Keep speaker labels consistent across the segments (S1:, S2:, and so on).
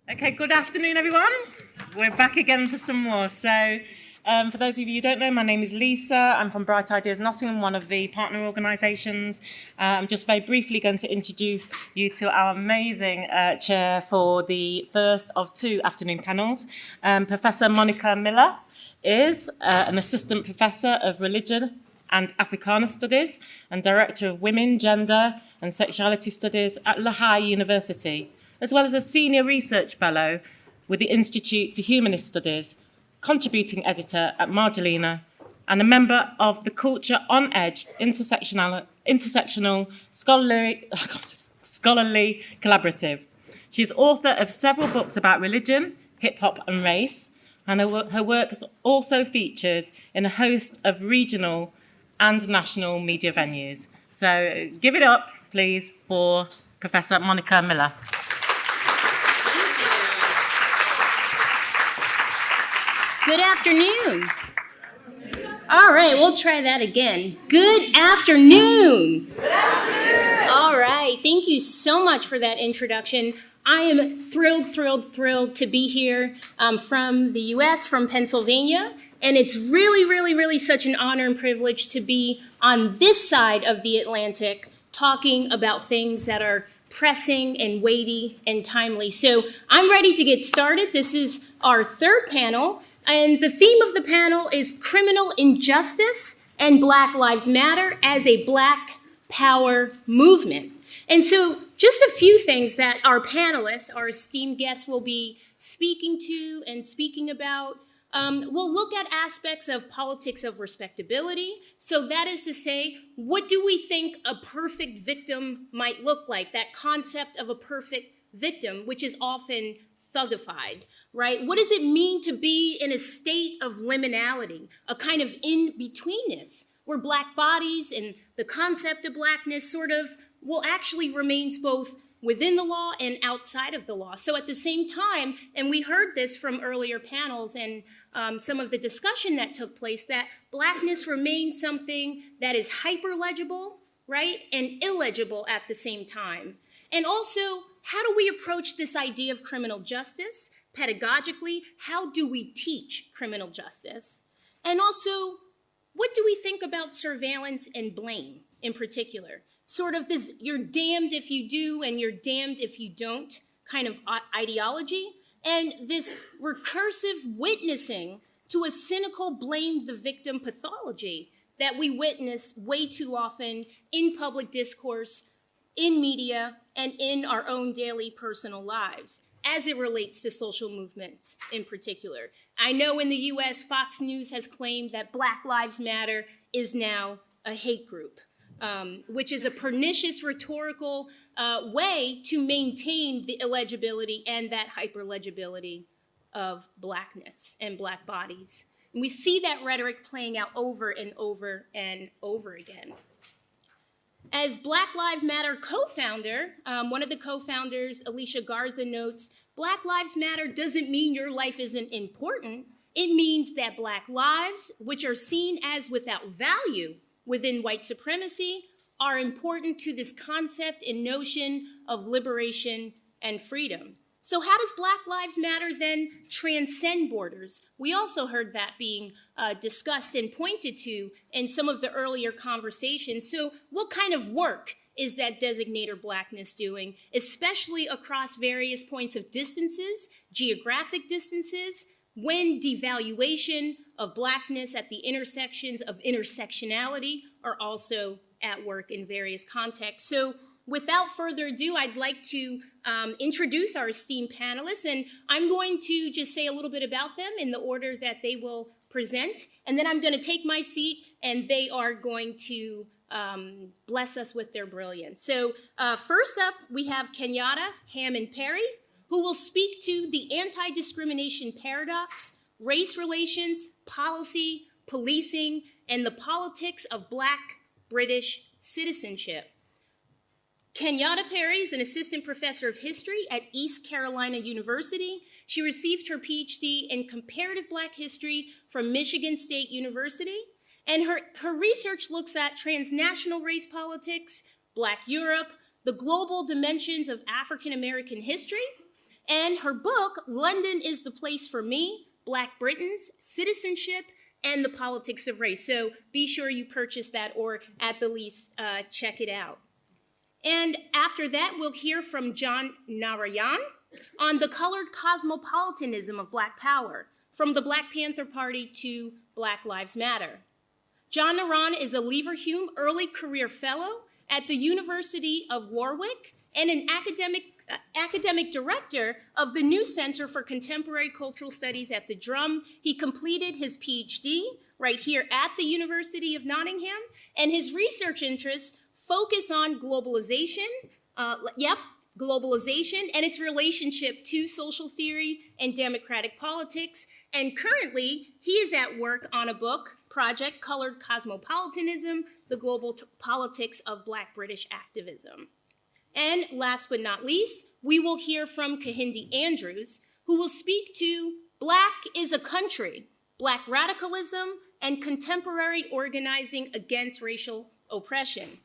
S1: Okay, good afternoon, everyone. We're back again for some more. So, for those of you who don't know, my name is Lisa. I'm from Bright Ideas Nottingham, one of the partner organisations. I'm just very briefly going to introduce you to our amazing chair for the first of two afternoon panels. Professor Monica Miller is an assistant professor of religion and Africana Studies and Director of Women, Gender and Sexuality Studies at Lehigh University, as well as a Senior Research Fellow with the Institute for Humanist Studies, contributing editor at Margellina, and a member of the Culture on Edge intersectional scholarly collaborative. She's author of several books about religion, hip-hop and race, and her work is also featured in a host of regional and national media venues. So give it up, please, for Professor Monica Miller.
S2: Good afternoon. All right, we'll try that again. Good afternoon.
S1: Good afternoon.
S2: All right, thank you so much for that introduction. I am thrilled to be here from the U.S., from Pennsylvania, and it's really such an honor and privilege to be on this side of the Atlantic talking about things that are pressing and weighty and timely. So I'm ready to get started. This is our third panel. And the theme of the panel is criminal injustice and Black Lives Matter as a Black power movement. And so just a few things that our panelists, our esteemed guests, will be speaking to and speaking about. We'll look at aspects of politics of respectability. So that is to say, what do we think a perfect victim might look like? That concept of a perfect victim, which is often thugified, right? What does it mean to be in a state of liminality, a kind of in-betweenness, where Black bodies and the concept of Blackness sort of, well, actually remains both within the law and outside of the law. So at the same time, and we heard this from earlier panels and some of the discussion that took place, that Blackness remains something that is hyper-legible, right, and illegible at the same time. And also, how do we approach this idea of criminal justice pedagogically? How do we teach criminal justice? And also, what do we think about surveillance and blame in particular? Sort of this you're damned if you do and you're damned if you don't kind of ideology, and this recursive witnessing to a cynical blame the victim pathology that we witness way too often in public discourse, in media, and in our own daily personal lives, as it relates to social movements in particular. I know in the US, Fox News has claimed that Black Lives Matter is now a hate group, which is a pernicious rhetorical way to maintain the illegibility and that hyperlegibility of Blackness and Black bodies. And we see that rhetoric playing out over and over and over again. As Black Lives Matter co-founder, one of the co-founders, Alicia Garza, notes, Black Lives Matter doesn't mean your life isn't important. It means that Black lives, which are seen as without value within white supremacy, are important to this concept and notion of liberation and freedom. So how does Black Lives Matter then transcend borders? We also heard that being discussed and pointed to in some of the earlier conversations. So what kind of work is that designator Blackness doing, especially across various points of distances, geographic distances, when devaluation of Blackness at the intersections of intersectionality are also at work in various contexts? So without further ado, I'd like to introduce our esteemed panelists, and I'm going to just say a little bit about them in the order that they will present, and then I'm going to take my seat, and they are going to bless us with their brilliance. So first up, we have Kennetta Hammond Perry, who will speak to the anti-discrimination paradox, race relations, policy, policing, and the politics of Black British citizenship. Kennetta Perry is an assistant professor of history at East Carolina University. She received her PhD in comparative Black history from Michigan State University. And her research looks at transnational race politics, Black Europe, the global dimensions of African American history, And her book, London is the Place for Me, Black Britons, Citizenship, and the Politics of Race. So be sure you purchase that, or at the least check it out. And after that, we'll hear from John Narayan on the colored cosmopolitanism of Black power, from the Black Panther Party to Black Lives Matter. John Narayan is a Leverhulme Early Career Fellow at the University of Warwick and an academic director of the new Center for Contemporary Cultural Studies at the Drum. He completed his PhD right here at the University of Nottingham, and his research interests focus on globalization, globalization and its relationship to social theory and democratic politics. And currently, he is at work on a book project, Colored Cosmopolitanism, the Global Politics of Black British Activism. And last but not least, we will hear from Kehinde Andrews, who will speak to Black is a Country, Black Radicalism, and Contemporary Organizing Against Racial Oppression.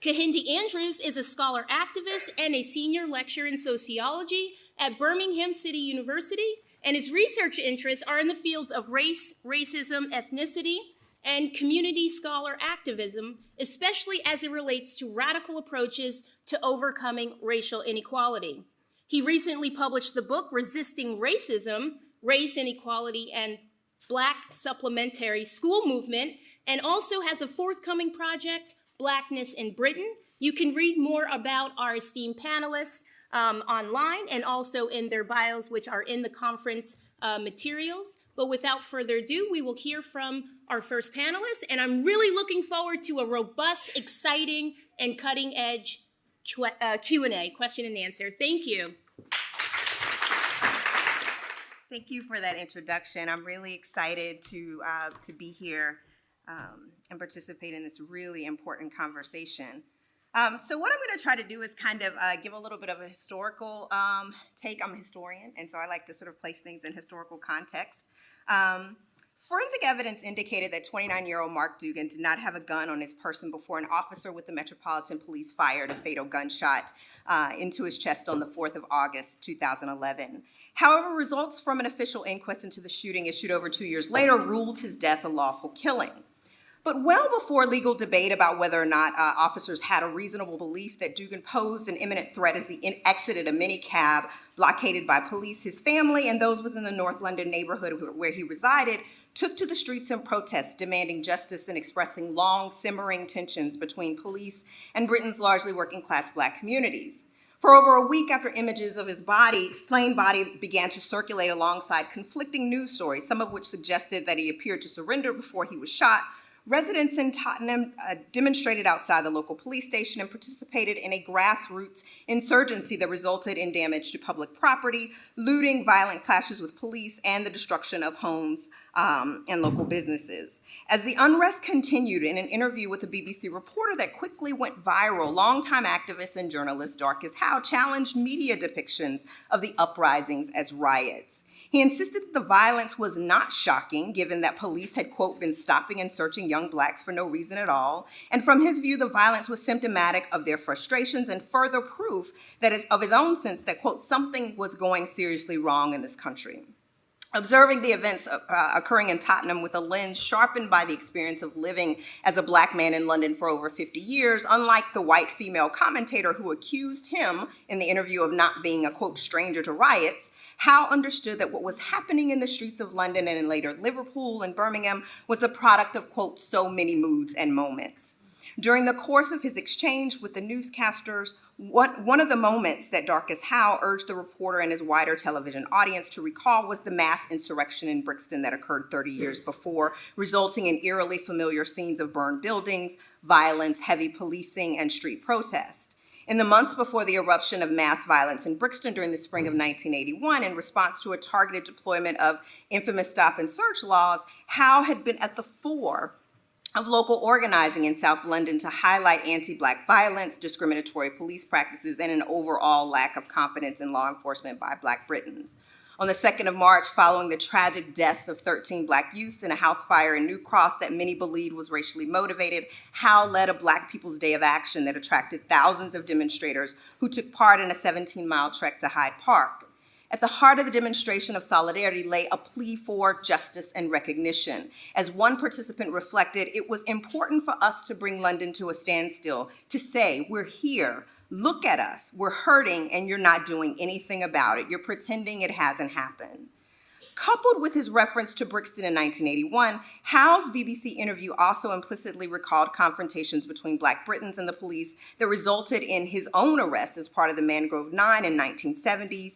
S2: Kehinde Andrews is a scholar activist and a senior lecturer in sociology at Birmingham City University, and his research interests are in the fields of race, racism, ethnicity, and community scholar activism, especially as it relates to radical approaches to overcoming racial inequality. He recently published the book Resisting Racism, Race Inequality, and Black Supplementary School Movement, and also has a forthcoming project, Blackness in Britain. You can read more about our esteemed panelists online and also in their bios, which are in the conference materials. But without further ado, we will hear from our first panelist, and I'm really looking forward to a robust, exciting, and cutting-edge Q&A, question and answer. Thank you.
S3: Thank you for that introduction. I'm really excited to be here and participate in this really important conversation. So what I'm going to try to do is kind of give a little bit of a historical take. I'm a historian, and so I like to sort of place things in historical context. Forensic evidence indicated that 29-year-old Mark Dugan did not have a gun on his person before an officer with the Metropolitan Police fired a fatal gunshot into his chest on the 4th of August, 2011. However, results from an official inquest into the shooting issued over 2 years later ruled his death a lawful killing. But well before legal debate about whether or not officers had a reasonable belief that Dugan posed an imminent threat as he exited a minicab blockaded by police, his family and those within the North London neighborhood where he resided took to the streets in protest, demanding justice and expressing long, simmering tensions between police and Britain's largely working-class Black communities. For over a week after images of his slain body began to circulate alongside conflicting news stories, some of which suggested that he appeared to surrender before he was shot, residents in Tottenham demonstrated outside the local police station and participated in a grassroots insurgency that resulted in damage to public property, looting, violent clashes with police, and the destruction of homes and local businesses. As the unrest continued, in an interview with a BBC reporter that quickly went viral, longtime activist and journalist Dorcas Howe challenged media depictions of the uprisings as riots. He insisted that the violence was not shocking, given that police had, quote, been stopping and searching young Blacks for no reason at all. And from his view, the violence was symptomatic of their frustrations and further proof that of his own sense that, quote, something was going seriously wrong in this country. Observing the events occurring in Tottenham with a lens sharpened by the experience of living as a Black man in London for over 50 years, unlike the white female commentator who accused him in the interview of not being a, quote, stranger to riots, Howe understood that what was happening in the streets of London and in later Liverpool and Birmingham was the product of, quote, so many moods and moments. During the course of his exchange with the newscasters, one of the moments that Dorcas Howe urged the reporter and his wider television audience to recall was the mass insurrection in Brixton that occurred 30 years before, resulting in eerily familiar scenes of burned buildings, violence, heavy policing, and street protest. In the months before the eruption of mass violence in Brixton during the spring of 1981, in response to a targeted deployment of infamous stop and search laws, Howe had been at the fore of local organizing in South London to highlight anti-Black violence, discriminatory police practices, and an overall lack of confidence in law enforcement by Black Britons. On the 2nd of March, following the tragic deaths of 13 Black youths in a house fire in New Cross that many believed was racially motivated, Howe led a Black People's Day of Action that attracted thousands of demonstrators who took part in a 17-mile trek to Hyde Park. At the heart of the demonstration of solidarity lay a plea for justice and recognition. As one participant reflected, it was important for us to bring London to a standstill, to say, we're here, look at us, we're hurting, and you're not doing anything about it. You're pretending it hasn't happened. Coupled with his reference to Brixton in 1981, Howe's BBC interview also implicitly recalled confrontations between Black Britons and the police that resulted in his own arrest as part of the Mangrove Nine in the 1970s,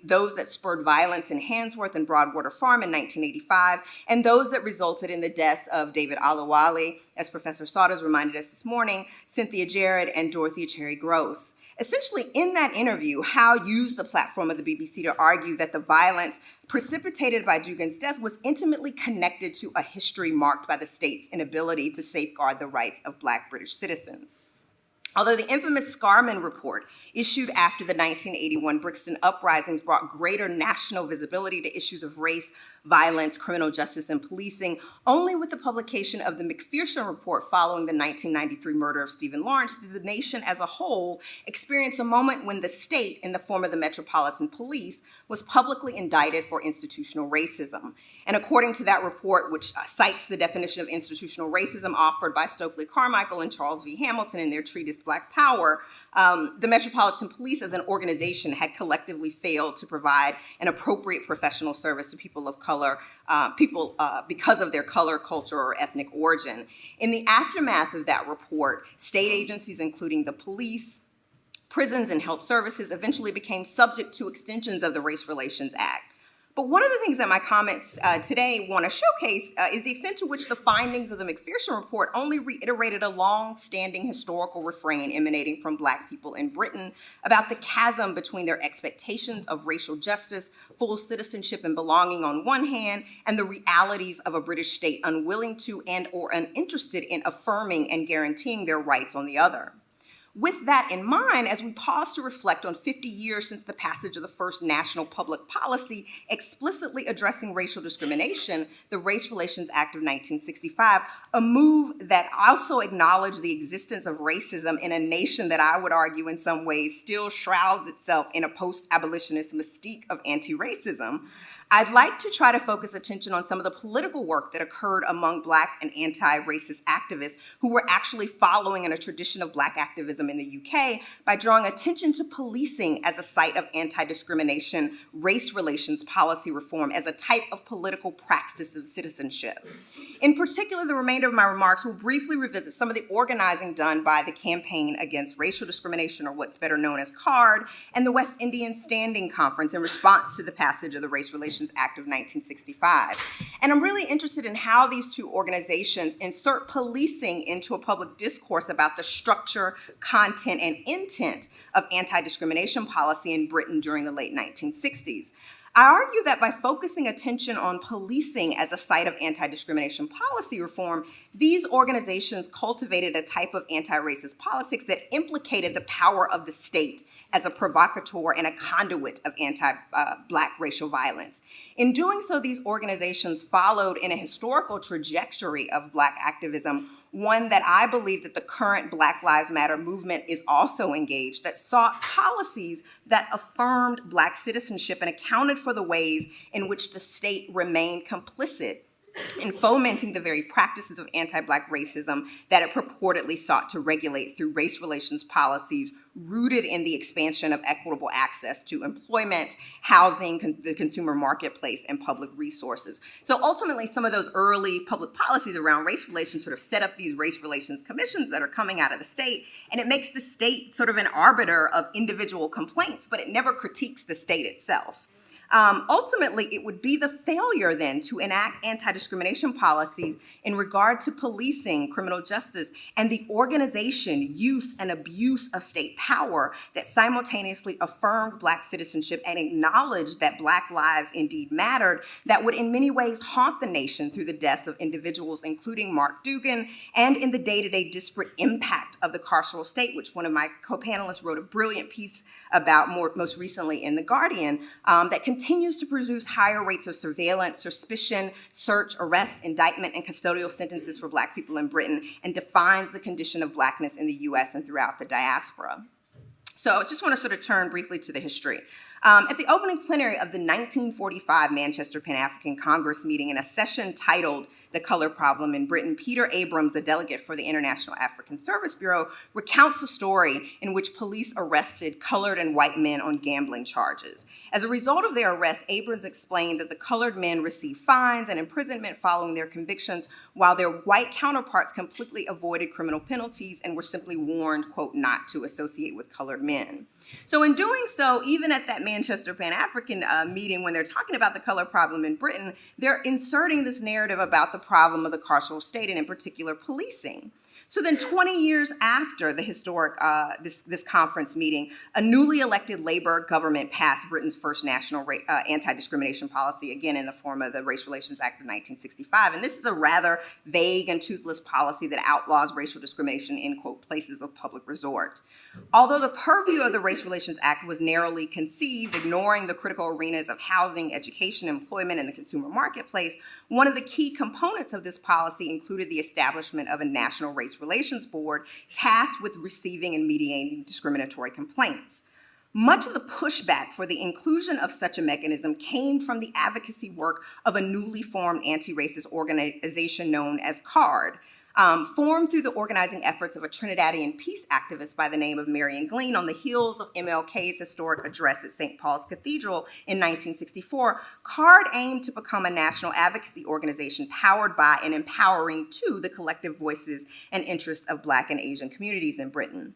S3: those that spurred violence in Handsworth and Broadwater Farm in 1985, and those that resulted in the deaths of David Alawali, as Professor Saunders reminded us this morning, Cynthia Jarrett, and Dorothea Cherry Gross. Essentially, in that interview, Howe used the platform of the BBC to argue that the violence precipitated by Dugan's death was intimately connected to a history marked by the state's inability to safeguard the rights of Black British citizens. Although the infamous Scarman report, issued after the 1981 Brixton uprisings, brought greater national visibility to issues of race, violence, criminal justice, and policing, only with the publication of the McPherson report following the 1993 murder of Stephen Lawrence did the nation as a whole experience a moment when the state, in the form of the Metropolitan Police, was publicly indicted for institutional racism. And according to that report, which cites the definition of institutional racism offered by Stokely Carmichael and Charles V. Hamilton in their treatise Black Power, the Metropolitan Police as an organization had collectively failed to provide an appropriate professional service to people of color, because of their color, culture, or ethnic origin. In the aftermath of that report, state agencies, including the police, prisons, and health services, eventually became subject to extensions of the Race Relations Act. But one of the things that my comments today want to showcase is the extent to which the findings of the McPherson report only reiterated a long-standing historical refrain emanating from Black people in Britain about the chasm between their expectations of racial justice, full citizenship, and belonging on one hand, and the realities of a British state unwilling to and or uninterested in affirming and guaranteeing their rights on the other. With that in mind, as we pause to reflect on 50 years since the passage of the first national public policy explicitly addressing racial discrimination, the Race Relations Act of 1965, a move that also acknowledged the existence of racism in a nation that I would argue in some ways still shrouds itself in a post-abolitionist mystique of anti-racism, I'd like to try to focus attention on some of the political work that occurred among Black and anti-racist activists who were actually following in a tradition of Black activism in the UK by drawing attention to policing as a site of anti-discrimination, race relations policy reform as a type of political practice of citizenship. In particular, the remainder of my remarks will briefly revisit some of the organizing done by the Campaign Against Racial Discrimination, or what's better known as CARD, and the West Indian Standing Conference in response to the passage of the Race Relations Act of 1965. And I'm really interested in how these two organizations insert policing into a public discourse about the structure, content, and intent of anti-discrimination policy in Britain during the late 1960s. I argue that by focusing attention on policing as a site of anti-discrimination policy reform, these organizations cultivated a type of anti-racist politics that implicated the power of the state as a provocateur and a conduit of anti-Black racial violence. In doing so, these organizations followed in a historical trajectory of Black activism, one that I believe that the current Black Lives Matter movement is also engaged, that sought policies that affirmed Black citizenship and accounted for the ways in which the state remained complicit in fomenting the very practices of anti-Black racism that it purportedly sought to regulate through race relations policies rooted in the expansion of equitable access to employment, housing, the consumer marketplace, and public resources. So ultimately, some of those early public policies around race relations sort of set up these race relations commissions that are coming out of the state, and it makes the state sort of an arbiter of individual complaints, but it never critiques the state itself. Ultimately, it would be the failure then to enact anti-discrimination policies in regard to policing, criminal justice, and the organization, use, and abuse of state power that simultaneously affirmed Black citizenship and acknowledged that Black lives indeed mattered, that would in many ways haunt the nation through the deaths of individuals, including Mark Dugan, and in the day-to-day disparate impact of the carceral state, which one of my co-panelists wrote a brilliant piece about most recently in The Guardian, that continues to produce higher rates of surveillance, suspicion, search, arrest, indictment, and custodial sentences for Black people in Britain, and defines the condition of Blackness in the US and throughout the diaspora. So I just want to sort of turn briefly to the history. At the opening plenary of the 1945 Manchester Pan-African Congress meeting, in a session titled "The Color Problem in Britain," Peter Abrams, a delegate for the International African Service Bureau, recounts a story in which police arrested colored and white men on gambling charges. As a result of their arrest, Abrams explained that the colored men received fines and imprisonment following their convictions, while their white counterparts completely avoided criminal penalties and were simply warned, quote, not to associate with colored men. So in doing so, even at that Manchester Pan-African meeting, when they're talking about the color problem in Britain, they're inserting this narrative about the problem of the carceral state and in particular policing. So then 20 years after the historic, this conference meeting, a newly elected Labour government passed Britain's first national anti-discrimination policy, again in the form of the Race Relations Act of 1965. And this is a rather vague and toothless policy that outlaws racial discrimination in, quote, places of public resort. Although the purview of the Race Relations Act was narrowly conceived, ignoring the critical arenas of housing, education, employment, and the consumer marketplace, one of the key components of this policy included the establishment of a National Race Relations Board tasked with receiving and mediating discriminatory complaints. Much of the pushback for the inclusion of such a mechanism came from the advocacy work of a newly formed anti-racist organization known as CARD, formed through the organizing efforts of a Trinidadian peace activist by the name of Marion Glean on the heels of MLK's historic address at St. Paul's Cathedral in 1964. CARD aimed to become a national advocacy organization powered by and empowering to the collective voices and interests of Black and Asian communities in Britain.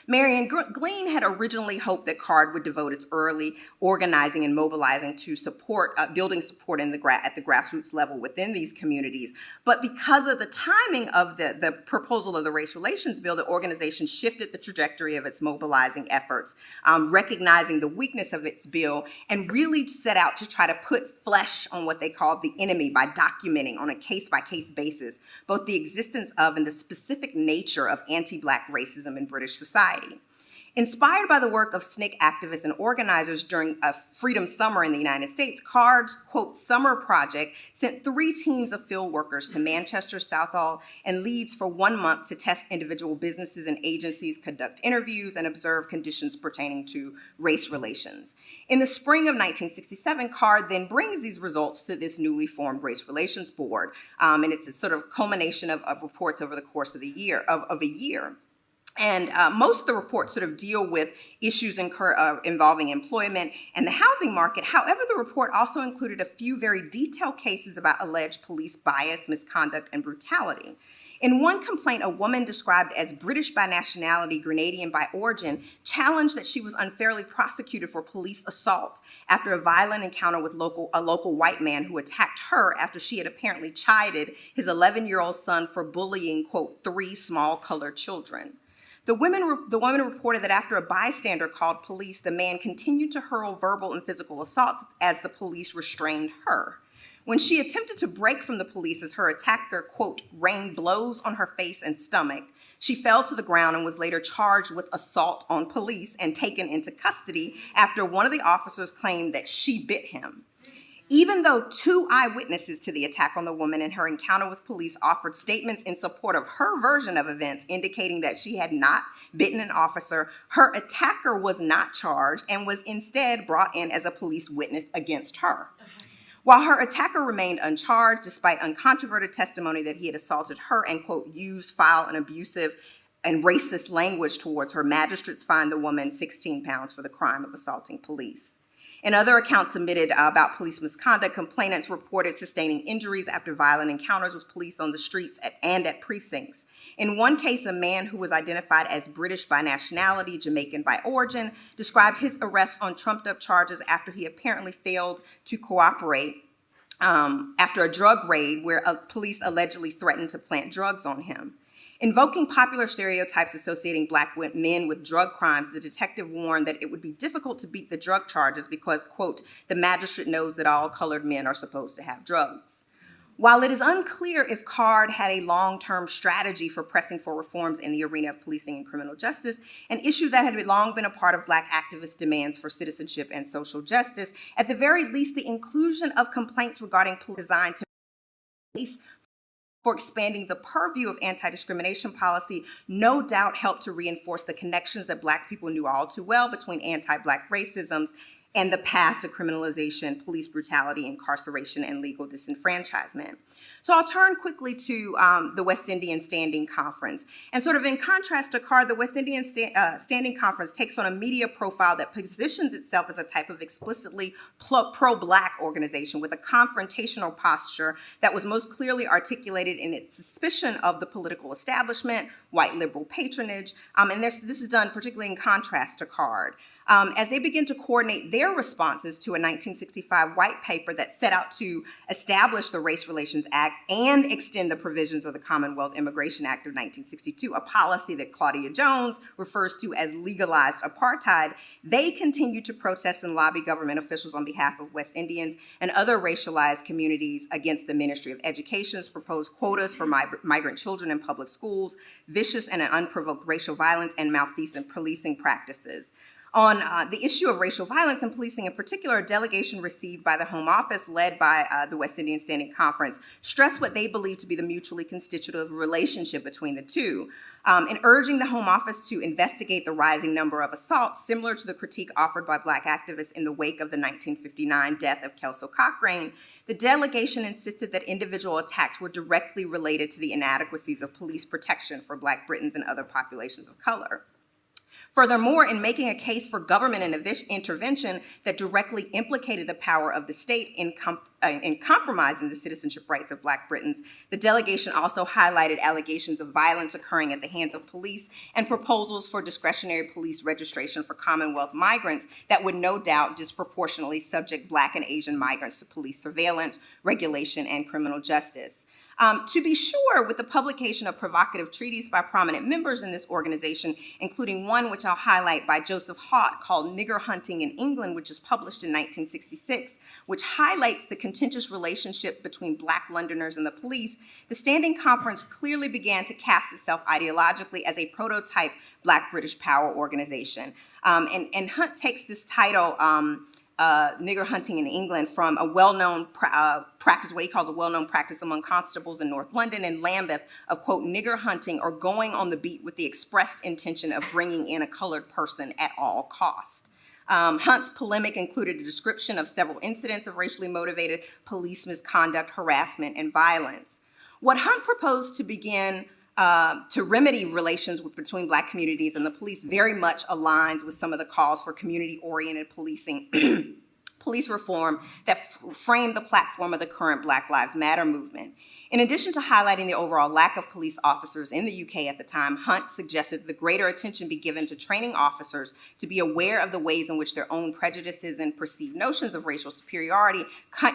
S3: Marion Glean had originally hoped that CARD would devote its early organizing and mobilizing to support, building support at the grassroots level within these communities. But because of the timing of the proposal of the Race Relations Bill, the organization shifted the trajectory of its mobilizing efforts, recognizing the weakness of its bill, and really set out to try to put flesh on what they called the enemy by documenting on a case-by-case basis both the existence of and the specific nature of anti-Black racism in British society. Inspired by the work of SNCC activists and organizers during a Freedom Summer in the United States, CARD's, quote, summer project sent 3 teams of field workers to Manchester, Southall, and Leeds for 1 month to test individual businesses and agencies, conduct interviews, and observe conditions pertaining to race relations. In the spring of 1967, CARD then brings these results to this newly formed Race Relations Board, and it's a sort of culmination of reports over the course of a year. And most of the reports sort of deal with issues involving employment and the housing market. However, the report also included a few very detailed cases about alleged police bias, misconduct, and brutality. In one complaint, a woman described as British by nationality, Grenadian by origin, challenged that she was unfairly prosecuted for police assault after a violent encounter with a local white man who attacked her after she had apparently chided his 11-year-old son for bullying, quote, 3 small colored children. The woman reported that after a bystander called police, the man continued to hurl verbal and physical assaults as the police restrained her. When she attempted to break from the police as her attacker, quote, rained blows on her face and stomach, she fell to the ground and was later charged with assault on police and taken into custody after one of the officers claimed that she bit him. Even though 2 eyewitnesses to the attack on the woman and her encounter with police offered statements in support of her version of events indicating that she had not bitten an officer, her attacker was not charged and was instead brought in as a police witness against her. While her attacker remained uncharged, despite uncontroverted testimony that he had assaulted her and, quote, used foul and abusive and racist language towards her, magistrates fined the woman 16 pounds for the crime of assaulting police. In other accounts submitted about police misconduct, complainants reported sustaining injuries after violent encounters with police on the streets and at precincts. In one case, a man who was identified as British by nationality, Jamaican by origin, described his arrest on trumped-up charges after he apparently failed to cooperate after a drug raid where police allegedly threatened to plant drugs on him. Invoking popular stereotypes associating Black men with drug crimes, the detective warned that it would be difficult to beat the drug charges because, quote, the magistrate knows that all colored men are supposed to have drugs. While it is unclear if CARD had a long-term strategy for pressing for reforms in the arena of policing and criminal justice, an issue that had long been a part of Black activists' demands for citizenship and social justice, at the very least, the inclusion of complaints regarding police designed to for expanding the purview of anti-discrimination policy no doubt helped to reinforce the connections that Black people knew all too well between anti-Black racisms and the path to criminalization, police brutality, incarceration, and legal disenfranchisement. So I'll turn quickly to the West Indian Standing Conference. And sort of in contrast to CARD, the West Indian Standing Conference takes on a media profile that positions itself as a type of explicitly pro-Black organization with a confrontational posture that was most clearly articulated in its suspicion of the political establishment, white liberal patronage, and this is done particularly in contrast to CARD. As they begin to coordinate their responses to a 1965 white paper that set out to establish the Race Relations Act and extend the provisions of the Commonwealth Immigration Act of 1962, a policy that Claudia Jones refers to as legalized apartheid, they continue to protest and lobby government officials on behalf of West Indians and other racialized communities against the Ministry of Education's proposed quotas for migrant children in public schools, vicious and unprovoked racial violence, and malfeasant policing practices. On the issue of racial violence and policing in particular, a delegation received by the Home Office led by the West Indian Standing Conference stressed what they believe to be the mutually constitutive relationship between the two. In urging the Home Office to investigate the rising number of assaults, similar to the critique offered by Black activists in the wake of the 1959 death of Kelso Cochrane, the delegation insisted that individual attacks were directly related to the inadequacies of police protection for Black Britons and other populations of color. Furthermore, in making a case for government intervention that directly implicated the power of the state in compromising the citizenship rights of Black Britons, the delegation also highlighted allegations of violence occurring at the hands of police and proposals for discretionary police registration for Commonwealth migrants that would no doubt disproportionately subject Black and Asian migrants to police surveillance, regulation, and criminal justice. To be sure, with the publication of provocative treaties by prominent members in this organization, including one which I'll highlight by Joseph Haught called Nigger Hunting in England, which was published in 1966, which highlights the contentious relationship between Black Londoners and the police, the Standing Conference clearly began to cast itself ideologically as a prototype Black British power organization. And Hunt takes this title, Nigger Hunting in England, from a well-known practice, what he calls a well-known practice among constables in North London and Lambeth of, quote, nigger hunting or going on the beat with the expressed intention of bringing in a colored person at all cost. Hunt's polemic included a description of several incidents of racially motivated police misconduct, harassment, and violence. What Hunt proposed to begin to remedy relations between Black communities and the police very much aligns with some of the calls for community-oriented policing, police reform that framed the platform of the current Black Lives Matter movement. In addition to highlighting the overall lack of police officers in the UK at the time, Hunt suggested that greater attention be given to training officers to be aware of the ways in which their own prejudices and perceived notions of racial superiority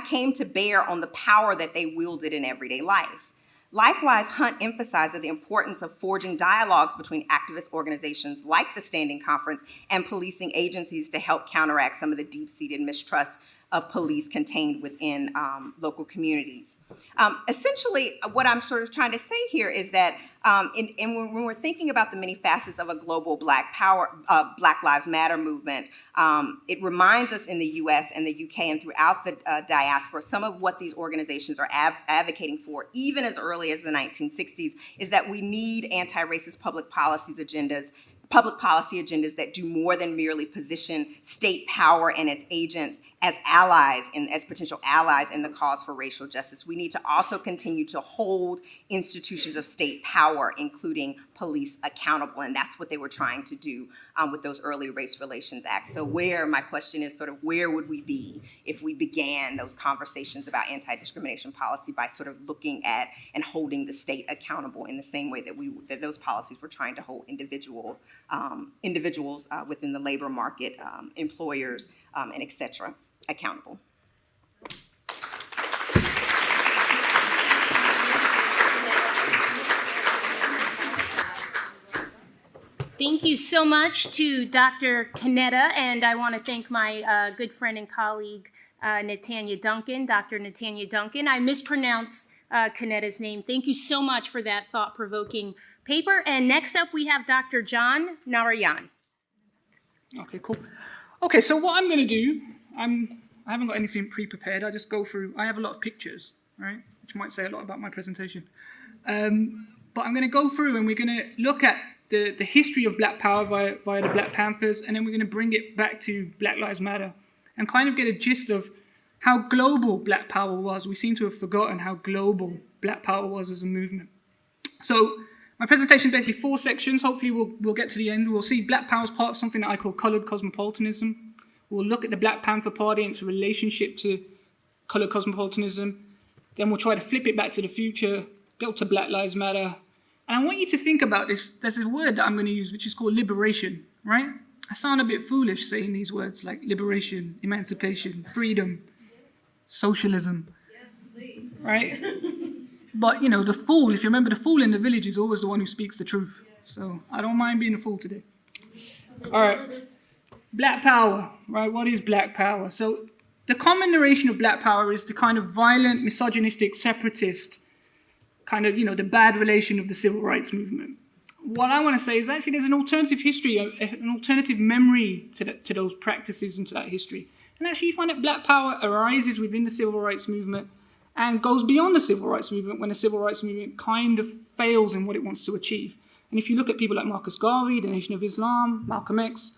S3: came to bear on the power that they wielded in everyday life. Likewise, Hunt emphasized the importance of forging dialogues between activist organizations like the Standing Conference and policing agencies to help counteract some of the deep-seated mistrust of police contained within local communities. Essentially, what I'm sort of trying to say here is that when we're thinking about the many facets of a global Black Lives Matter movement, it reminds us in the US and the UK and throughout the diaspora, some of what these organizations are advocating for, even as early as the 1960s, is that we need anti-racist public policy agendas that do more than merely position state power and its agents as allies and as potential allies in the cause for racial justice. We need to also continue to hold institutions of state power, including police, accountable, and that's what they were trying to do with those early Race Relations Acts. So my question is sort of where would we be if we began those conversations about anti-discrimination policy by sort of looking at and holding the state accountable in the same way that those policies were trying to hold individuals within the labor market, employers, and et cetera, accountable.
S2: Thank you so much to Dr. Kennetta, and I want to thank my good friend and colleague, Dr. Natanya Duncan. I mispronounced Kennetta's name. Thank you so much for that thought-provoking paper. And next up, we have Dr. John Narayan.
S4: Okay, cool. Okay, so what I'm going to do, I haven't got anything pre-prepared. I just go through, I have a lot of pictures, right, which might say a lot about my presentation. But I'm going to go through and we're going to look at the history of Black Power via the Black Panthers, and then we're going to bring it back to Black Lives Matter and kind of get a gist of how global Black Power was. We seem to have forgotten how global Black Power was as a movement. So my presentation is basically 4 sections. Hopefully we'll get to the end. We'll see Black Power as part of something that I call coloured cosmopolitanism. We'll look at the Black Panther Party and its relationship to coloured cosmopolitanism. Then we'll try to flip it back to the future, go to Black Lives Matter. And I want you to think about this. There's a word that I'm going to use, which is called liberation, right? I sound a bit foolish saying these words like liberation, emancipation, freedom, socialism, right? But, you know, the fool, if you remember, the fool in the village is always the one who speaks the truth. So I don't mind being a fool today. All right. Black Power, right? What is Black Power? So the common narration of Black Power is the kind of violent, misogynistic, separatist, kind of, you know, the bad relation of the civil rights movement. What I want to say is actually there's an alternative history, an alternative memory to those practices and to that history. And actually you find that Black Power arises within the civil rights movement and goes beyond the civil rights movement when the civil rights movement kind of fails in what it wants to achieve. And if you look at people like Marcus Garvey, the Nation of Islam, Malcolm X,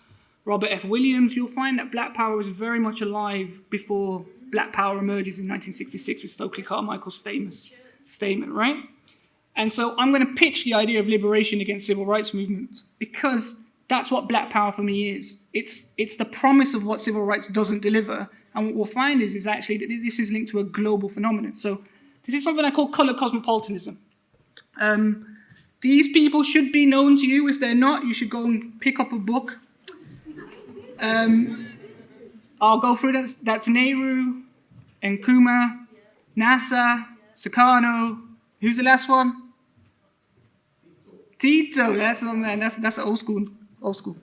S4: Robert F. Williams, you'll find that Black Power was very much alive before Black Power emerges in 1966 with Stokely Carmichael's famous statement, right? And so I'm going to pitch the idea of liberation against civil rights movements because that's what Black Power for me is. It's the promise of what civil rights doesn't deliver. And what we'll find is actually that this is linked to a global phenomenon. So this is something I call coloured cosmopolitanism. These people should be known to you. If they're not, you should go and pick up a book. I'll go through that. That's Nehru, Nkrumah, Nasser, Sukarno. Who's the last one? Tito. That's one, man. That's old school. Old school.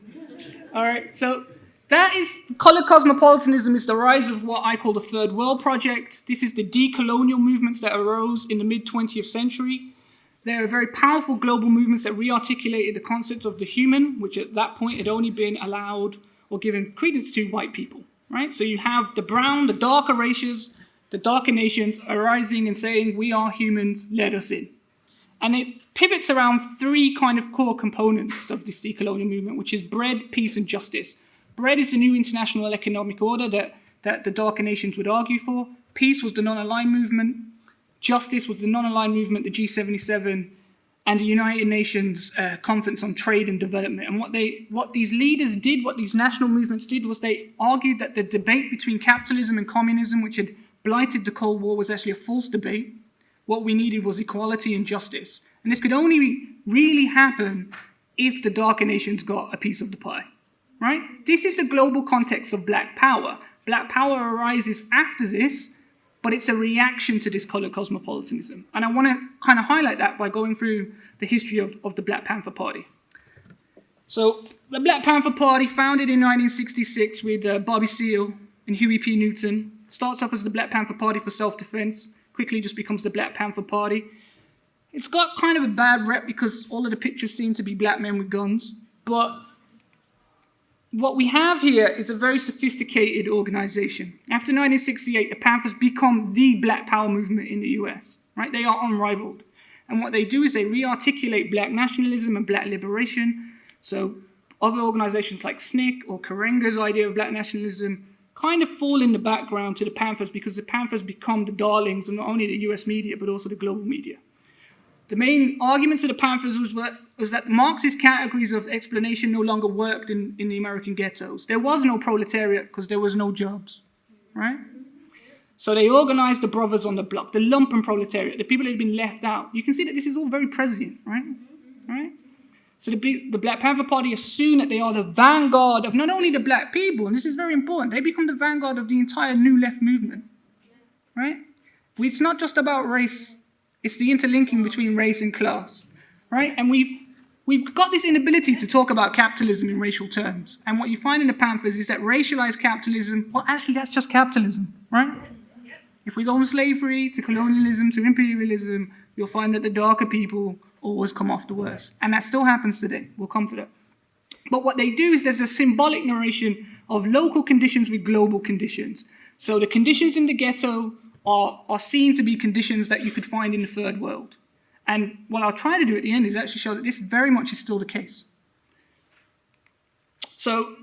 S4: All right. So that is coloured cosmopolitanism. Is the rise of what I call the Third World Project. This is the decolonial movements that arose in the mid-20th century. They are very powerful global movements that re-articulated the concept of the human, which at that point had only been allowed or given credence to white people, right? So you have the brown, the darker races, the darker nations arising and saying, we are humans, let us in. And it pivots around 3 kind of core components of this decolonial movement, which is bread, peace, and justice. Bread is the new international economic order that the darker nations would argue for. Peace was the non-aligned movement. Justice was the non-aligned movement, the G77, and the United Nations Conference on Trade and Development. And what these leaders did, what these national movements did, was they argued that the debate between capitalism and communism, which had blighted the Cold War, was actually a false debate. What we needed was equality and justice. And this could only really happen if the darker nations got a piece of the pie, right? This is the global context of Black Power. Black Power arises after this, but it's a reaction to this coloured cosmopolitanism. And I want to kind of highlight that by going through the history of the Black Panther Party. So the Black Panther Party, founded in 1966 with Bobby Seale and Huey P. Newton, starts off as the Black Panther Party for self-defense, quickly just becomes the Black Panther Party. It's got kind of a bad rep because all of the pictures seem to be black men with guns, but what we have here is a very sophisticated organization. After 1968, the Panthers become the Black Power movement in the US, right? They are unrivaled. And what they do is they re-articulate black nationalism and black liberation. So other organizations like SNCC or Karenga's idea of black nationalism kind of fall in the background to the Panthers because the Panthers become the darlings of not only the US media, but also the global media. The main arguments of the Panthers was that Marxist categories of explanation no longer worked in the American ghettos. There was no proletariat because there was no jobs, right? So they organized the brothers on the block, the lumpen proletariat, the people that had been left out. You can see that this is all very prescient, right? Right? So the Black Panther Party assume that they are the vanguard of not only the black people, and this is very important, they become the vanguard of the entire new left movement, right? It's not just about race. It's the interlinking between race and class, right? And we've got this inability to talk about capitalism in racial terms. And what you find in the Panthers is that racialized capitalism, well, actually, that's just capitalism, right? If we go from slavery to colonialism to imperialism, you'll find that the darker people always come off the worst. And that still happens today. We'll come to that. But what they do is there's a symbolic narration of local conditions with global conditions. So the conditions in the ghetto are seen to be conditions that you could find in the third world. And what I'll try to do at the end is actually show that this very much is still the case. So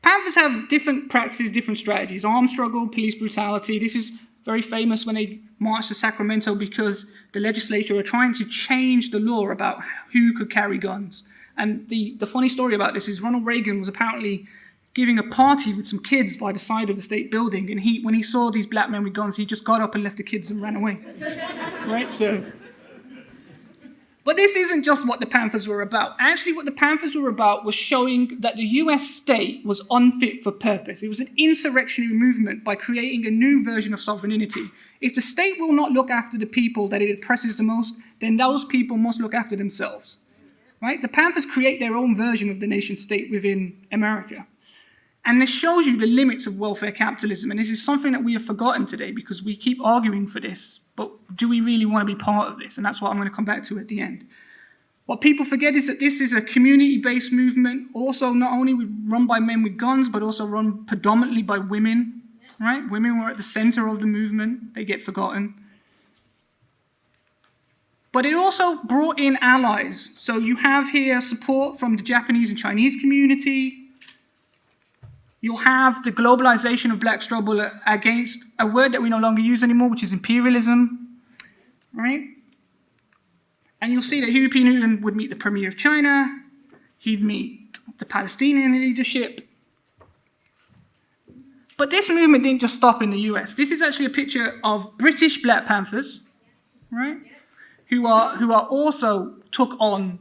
S4: Panthers have different practices, different strategies. Armed struggle, police brutality. This is very famous when they marched to Sacramento because the legislature are trying to change the law about who could carry guns. And the funny story about this is Ronald Reagan was apparently giving a party with some kids by the side of the state building. And when he saw these black men with guns, he just got up and left the kids and ran away. Right? But this isn't just what the Panthers were about. Actually, what the Panthers were about was showing that the US state was unfit for purpose. It was an insurrectionary movement by creating a new version of sovereignty. If the state will not look after the people that it oppresses the most, then those people must look after themselves. Right? The Panthers create their own version of the nation state within America. And this shows you the limits of welfare capitalism. And this is something that we have forgotten today because we keep arguing for this. But do we really want to be part of this? And that's what I'm going to come back to at the end. What people forget is that this is a community-based movement, also not only run by men with guns, but also run predominantly by women, right? Women were at the center of the movement. They get forgotten. But it also brought in allies. So you have here support from the Japanese and Chinese community. You'll have the globalization of black struggle against a word that we no longer use anymore, which is imperialism, right? And you'll see that Huey P. Newton would meet the Premier of China. He'd meet the Palestinian leadership. But this movement didn't just stop in the US. This is actually a picture of British Black Panthers, right? Who are also took on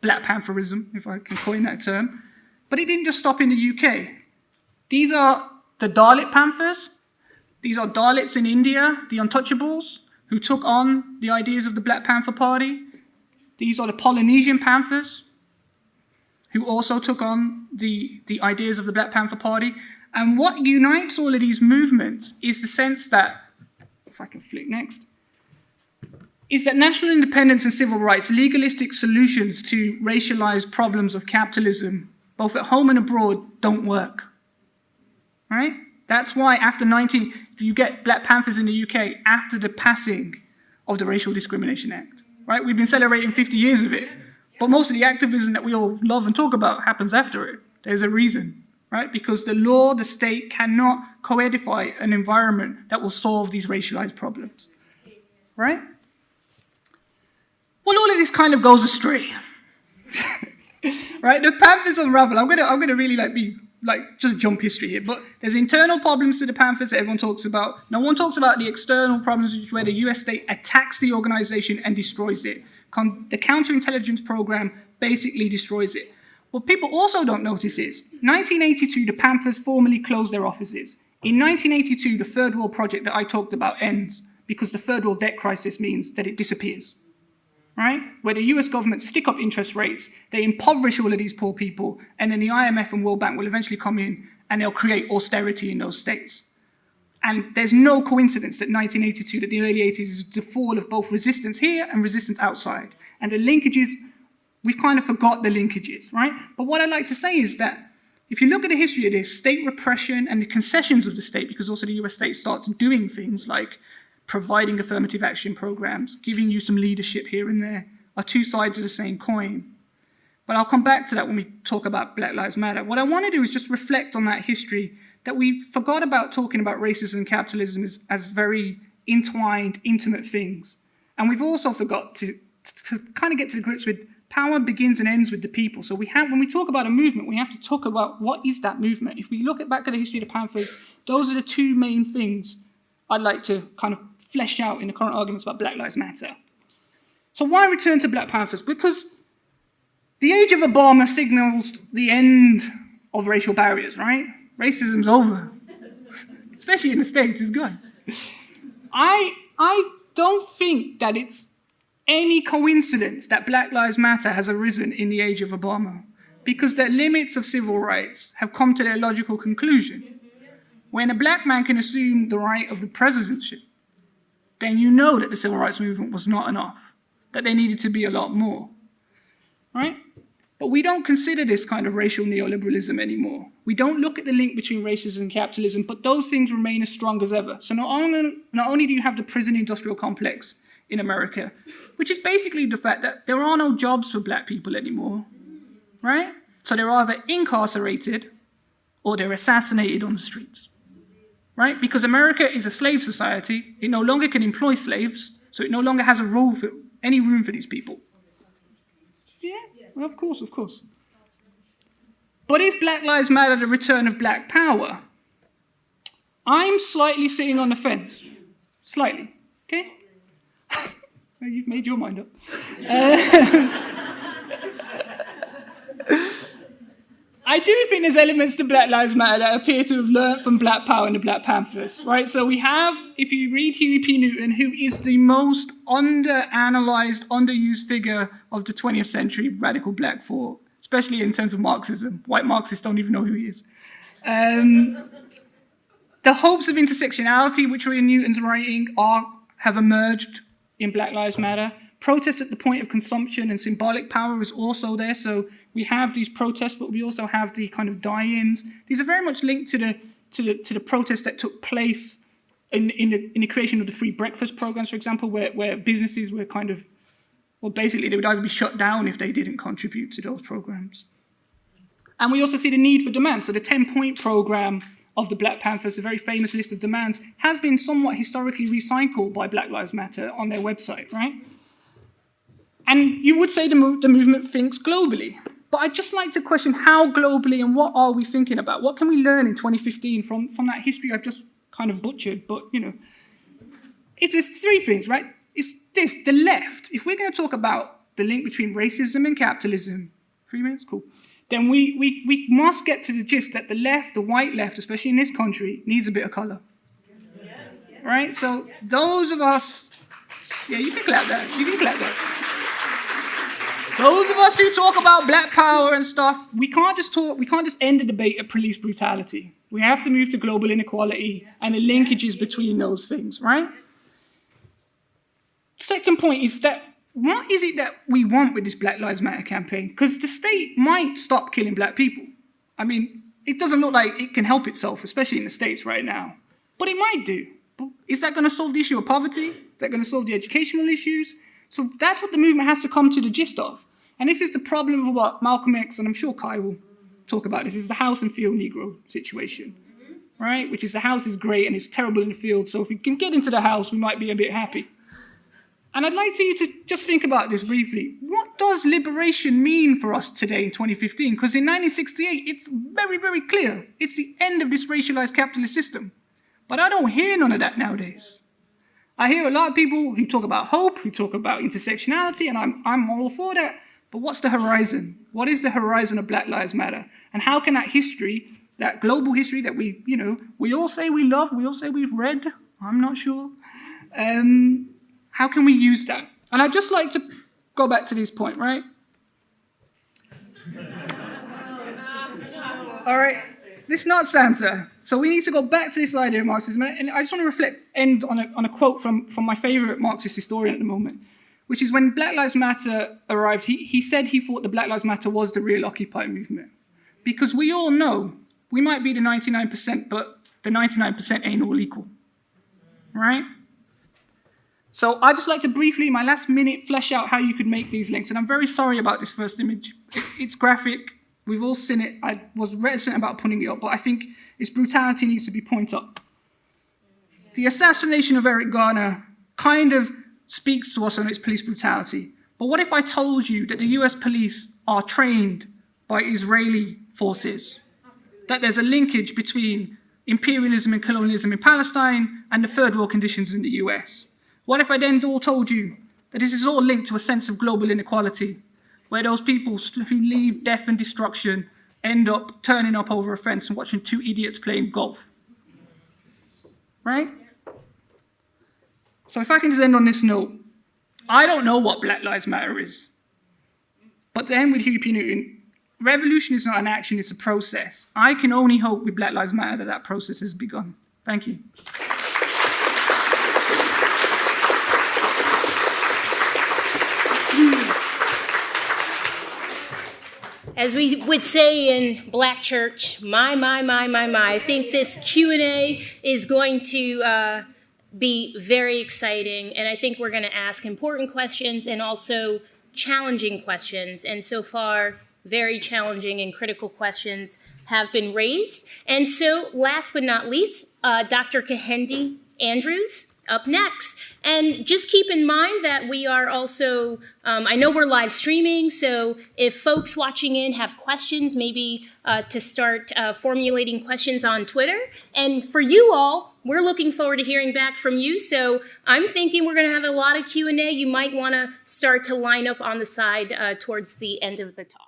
S4: Black Pantherism, if I can coin that term. But it didn't just stop in the UK. These are the Dalit Panthers. These are Dalits in India, the Untouchables, who took on the ideas of the Black Panther Party. These are the Polynesian Panthers, who also took on the ideas of the Black Panther Party. And what unites all of these movements is the sense that, if I can flick next, is that national independence and civil rights, legalistic solutions to racialized problems of capitalism, both at home and abroad, don't work. Right? That's why you get Black Panthers in the UK after the passing of the Racial Discrimination Act. Right? We've been celebrating 50 years of it, but most of the activism that we all love and talk about happens after it. There's a reason, right? Because the law, the state cannot codify an environment that will solve these racialized problems. Right? Well, all of this kind of goes astray. Right? The Panthers unravel. I'm gonna really just jump history here, but there's internal problems to the Panthers that everyone talks about. No one talks about the external problems, which is where the US state attacks the organization and destroys it. The counterintelligence program basically destroys it. What people also don't notice is, 1982, the Panthers formally closed their offices. In 1982, the Third World Project that I talked about ends because the Third World debt crisis means that it disappears. Right? Where the US government stick up interest rates, they impoverish all of these poor people, and then the IMF and World Bank will eventually come in and they'll create austerity in those states. And there's no coincidence that 1982, that the early 80s is the fall of both resistance here and resistance outside. And the linkages, we've kind of forgot the linkages, right? But what I'd like to say is that if you look at the history of this, state repression and the concessions of the state, because also the US state starts doing things like providing affirmative action programs, giving you some leadership here and there, are two sides of the same coin. But I'll come back to that when we talk about Black Lives Matter. What I want to do is just reflect on that history, that we forgot about talking about racism and capitalism as very entwined, intimate things. And we've also forgot to kind of get to the grips with power begins and ends with the people. So when we talk about a movement, we have to talk about what is that movement. If we look back at the history of the Panthers, those are the two main things I'd like to kind of flesh out in the current arguments about Black Lives Matter. So why return to Black Panthers? Because the age of Obama signals the end of racial barriers, right? Racism's over. Especially in the States, it's gone. I don't think that it's any coincidence that Black Lives Matter has arisen in the age of Obama, because the limits of civil rights have come to their logical conclusion. When a black man can assume the right of the presidency, then you know that the civil rights movement was not enough, that there needed to be a lot more, right? But we don't consider this kind of racial neoliberalism anymore. We don't look at the link between racism and capitalism, but those things remain as strong as ever. So not only do you have the prison industrial complex in America, which is basically the fact that there are no jobs for black people anymore, right? So they're either incarcerated or they're assassinated on the streets, right? Because America is a slave society. It no longer can employ slaves, so it no longer has any room for these people. Yeah, well, of course, of course. But is Black Lives Matter the return of black power? I'm slightly sitting on the fence. Slightly, okay? You've made your mind up. I do think there's elements to Black Lives Matter that appear to have learned from Black Power and the Black Panthers, right? So we have, if you read Huey P. Newton, who is the most under-analysed, underused figure of the 20th century radical black thought, especially in terms of Marxism. White Marxists don't even know who he is. The hopes of intersectionality, which are in Newton's writing, have emerged in Black Lives Matter. Protest at the point of consumption and symbolic power is also there. So we have these protests, but we also have the kind of die-ins. These are very much linked to the protests that took place in the creation of the free breakfast programs, for example, where businesses were kind of, well, basically they would either be shut down if they didn't contribute to those programs. And we also see the need for demand. So the 10-point program of the Black Panthers, a very famous list of demands, has been somewhat historically recycled by Black Lives Matter on their website, right? And you would say the movement thinks globally. But I'd just like to question how globally and what are we thinking about? What can we learn in 2015 from that history I've just kind of butchered? But, you know, it's three things, right? It's this, the left. If we're going to talk about the link between racism and capitalism, 3 minutes, cool. Then we must get to the gist that the left, the white left, especially in this country, needs a bit of colour. Right? So those of us, yeah, you can clap that. You can clap that. Those of us who talk about black power and stuff, we can't just end the debate at police brutality. We have to move to global inequality and the linkages between those things, right? Second point is that what is it that we want with this Black Lives Matter campaign? Because the state might stop killing black people. I mean, it doesn't look like it can help itself, especially in the States right now. But it might do. But is that going to solve the issue of poverty? Is that going to solve the educational issues? So that's what the movement has to come to the gist of. And this is the problem of what Malcolm X, and I'm sure Kai will talk about this, is the house and field Negro situation, right? Which is the house is great and it's terrible in the field. So if we can get into the house, we might be a bit happy. And I'd like you to just think about this briefly. What does liberation mean for us today in 2015? Because in 1968, it's very, very clear. It's the end of this racialized capitalist system. But I don't hear none of that nowadays. I hear a lot of people who talk about hope, who talk about intersectionality, and I'm all for that. But what's the horizon? What is the horizon of Black Lives Matter? And how can that history, that global history that we all say we love, we all say we've read, I'm not sure, how can we use that? And I'd just like to go back to this point, right? All right, this is not Santa. So we need to go back to this idea of Marxism. And I just want to end on a quote from my favorite Marxist historian at the moment, which is when Black Lives Matter arrived, he said he thought the Black Lives Matter was the real Occupy movement. Because we all know, we might be the 99%, but the 99% ain't all equal, right? So I'd just like to briefly, in my last minute, flesh out how you could make these links. And I'm very sorry about this first image. It's graphic. We've all seen it. I was reticent about putting it up, but I think its brutality needs to be pointed up. The assassination of Eric Garner kind of speaks to us on its police brutality. But what if I told you that the US police are trained by Israeli forces? That there's a linkage between imperialism and colonialism in Palestine and the third world conditions in the US? What if I then all told you that this is all linked to a sense of global inequality, where those people who leave death and destruction end up turning up over a fence and watching two idiots playing golf? Right? So if I can just end on this note, I don't know what Black Lives Matter is. But to end with Huey P. Newton, revolution is not an action, it's a process. I can only hope with Black Lives Matter that process has begun. Thank you.
S2: As we would say in Black church, my. I think this Q&A is going to be very exciting. And I think we're going to ask important questions and also challenging questions. And so far, very challenging and critical questions have been raised. And so last but not least, Dr. Kehinde Andrews up next. And just keep in mind that we are also, I know we're live streaming, so if folks watching in have questions, maybe to start formulating questions on Twitter. And for you all, we're looking forward to hearing back from you. So I'm thinking we're gonna have a lot of Q&A. You might wanna start to line up on the side towards the end of the talk.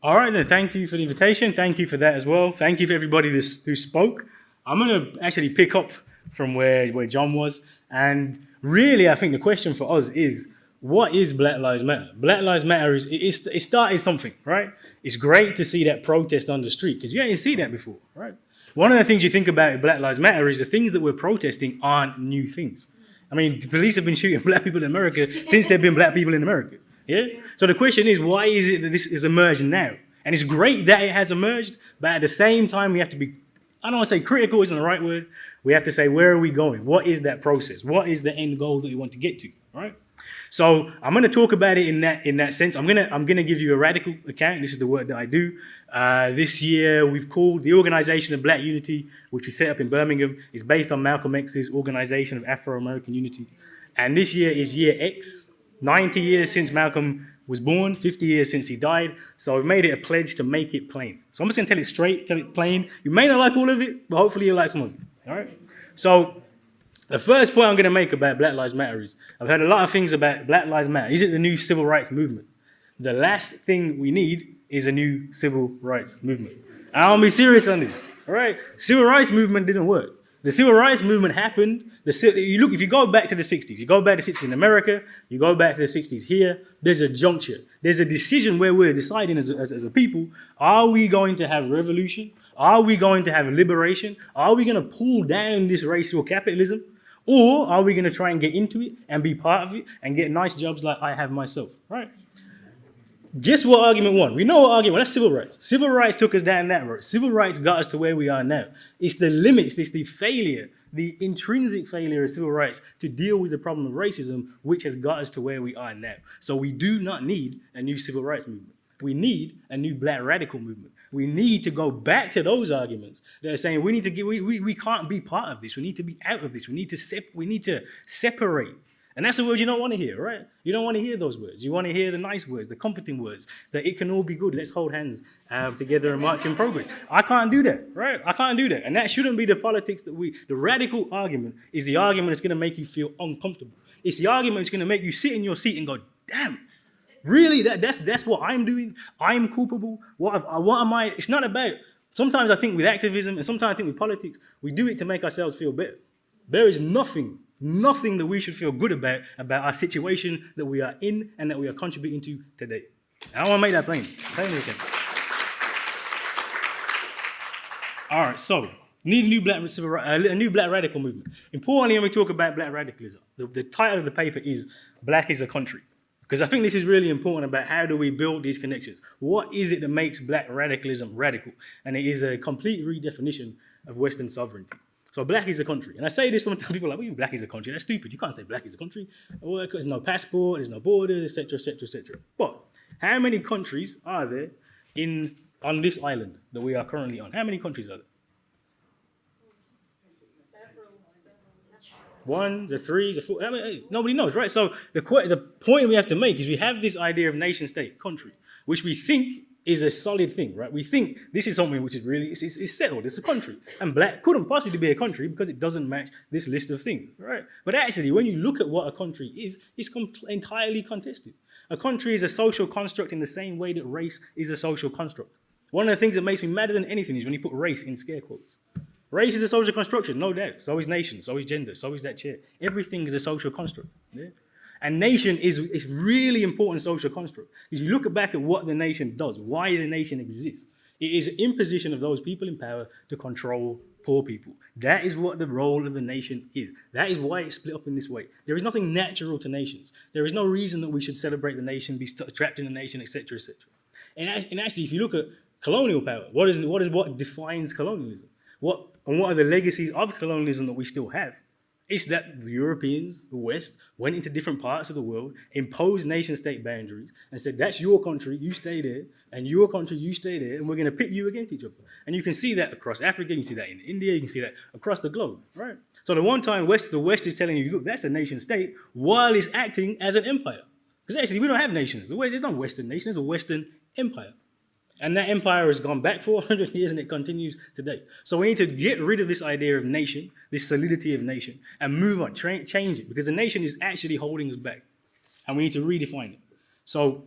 S5: All right, then, thank you for the invitation. Thank you for that as well. Thank you for everybody who spoke. I'm gonna actually pick up from where John was. And really, I think the question for us is, what is Black Lives Matter? Black Lives Matter it started something, right? It's great to see that protest on the street, because you didn't see that before, right? One of the things you think about Black Lives Matter is the things that we're protesting aren't new things. I mean, the police have been shooting black people in America since there have been black people in America, yeah? So the question is, why is it that this is emerging now? And it's great that it has emerged, but at the same time, we have to be, I don't want to say critical isn't the right word. We have to say, where are we going? What is that process? What is the end goal that we want to get to, right? So I'm going to talk about it in that sense. I'm gonna give you a radical account. This is the work that I do. This year, we've called the Organisation of Black Unity, which we set up in Birmingham. It's based on Malcolm X's Organisation of Afro-American Unity. And this year is year X, 90 years since Malcolm was born, 50 years since he died. So we've made it a pledge to make it plain. So I'm just going to tell it straight, tell it plain. You may not like all of it, but hopefully you'll like some of it. All right? So the first point I'm going to make about Black Lives Matter is, I've heard a lot of things about Black Lives Matter. Is it the new civil rights movement? The last thing we need is a new civil rights movement. I'll be serious on this. All right? Civil rights movement didn't work. The civil rights movement happened. If you go back to the 60s, you go back to the 60s in America, you go back to the 60s here, there's a juncture. There's a decision where we're deciding as a people, are we going to have revolution? Are we going to have liberation? Are we going to pull down this racial capitalism? Or are we going to try and get into it and be part of it and get nice jobs like I have myself, right? Guess what argument won? We know what argument won. That's civil rights. Civil rights took us down that road. Civil rights got us to where we are now. It's the limits, it's the failure, the intrinsic failure of civil rights to deal with the problem of racism, which has got us to where we are now. So we do not need a new civil rights movement. We need a new black radical movement. We need to go back to those arguments that are saying we can't be part of this. We need to be out of this. We need to separate. And that's the word you don't want to hear, right? You don't want to hear those words. You want to hear the nice words, the comforting words, that it can all be good. Let's hold hands together and march in progress. I can't do that, right? I can't do that. And that shouldn't be the politics the radical argument is the argument that's going to make you feel uncomfortable. It's the argument that's going to make you sit in your seat and go, damn, really? That's what I'm doing? I'm culpable? What am I? It's not about, sometimes I think with activism and sometimes I think with politics, we do it to make ourselves feel better. There is nothing that we should feel good about our situation that we are in and that we are contributing to today. I want to make that plain. All right, so need a new black radical movement. Importantly, when we talk about black radicalism, the title of the paper is Black is a Country. Because I think this is really important about how do we build these connections. What is it that makes black radicalism radical? And it is a complete redefinition of Western sovereignty. So black is a country. And I say this sometimes, people are like, well, black is a country. That's stupid. You can't say black is a country. Well, there's no passport, there's no borders, etc., etc., etc. But how many countries are there on this island that we are currently on? How many countries are there? One, the three, the four. I mean, nobody knows, right? So the point we have to make is we have this idea of nation state, country, which we think is a solid thing, right? We think this is something which is really, it's settled, it's a country. And black couldn't possibly be a country because it doesn't match this list of things, right? But actually, when you look at what a country is, it's entirely contested. A country is a social construct in the same way that race is a social construct. One of the things that makes me madder than anything is when you put race in scare quotes. Race is a social construction, no doubt. So is nation, so is gender, so is that chair. Everything is a social construct. Yeah? And nation is really important social construct. Because you look back at what the nation does, why the nation exists. It is an imposition of those people in power to control poor people. That is what the role of the nation is. That is why it's split up in this way. There is nothing natural to nations. There is no reason that we should celebrate the nation, be trapped in the nation, etc., etc. And actually, if you look at colonial power, what defines colonialism? What are the legacies of colonialism that we still have? It's that the Europeans, the West, went into different parts of the world, imposed nation-state boundaries, and said, that's your country, you stay there, and your country, you stay there, and we're going to pit you against each other. And you can see that across Africa, you can see that in India, you can see that across the globe, right? So the one time the West is telling you, look, that's a nation-state, while it's acting as an empire. Because actually, we don't have nations. There's no Western nation, it's a Western empire. And that empire has gone back 400 years and it continues today. So we need to get rid of this idea of nation, this solidity of nation, and move on, change it, because the nation is actually holding us back. And we need to redefine it. So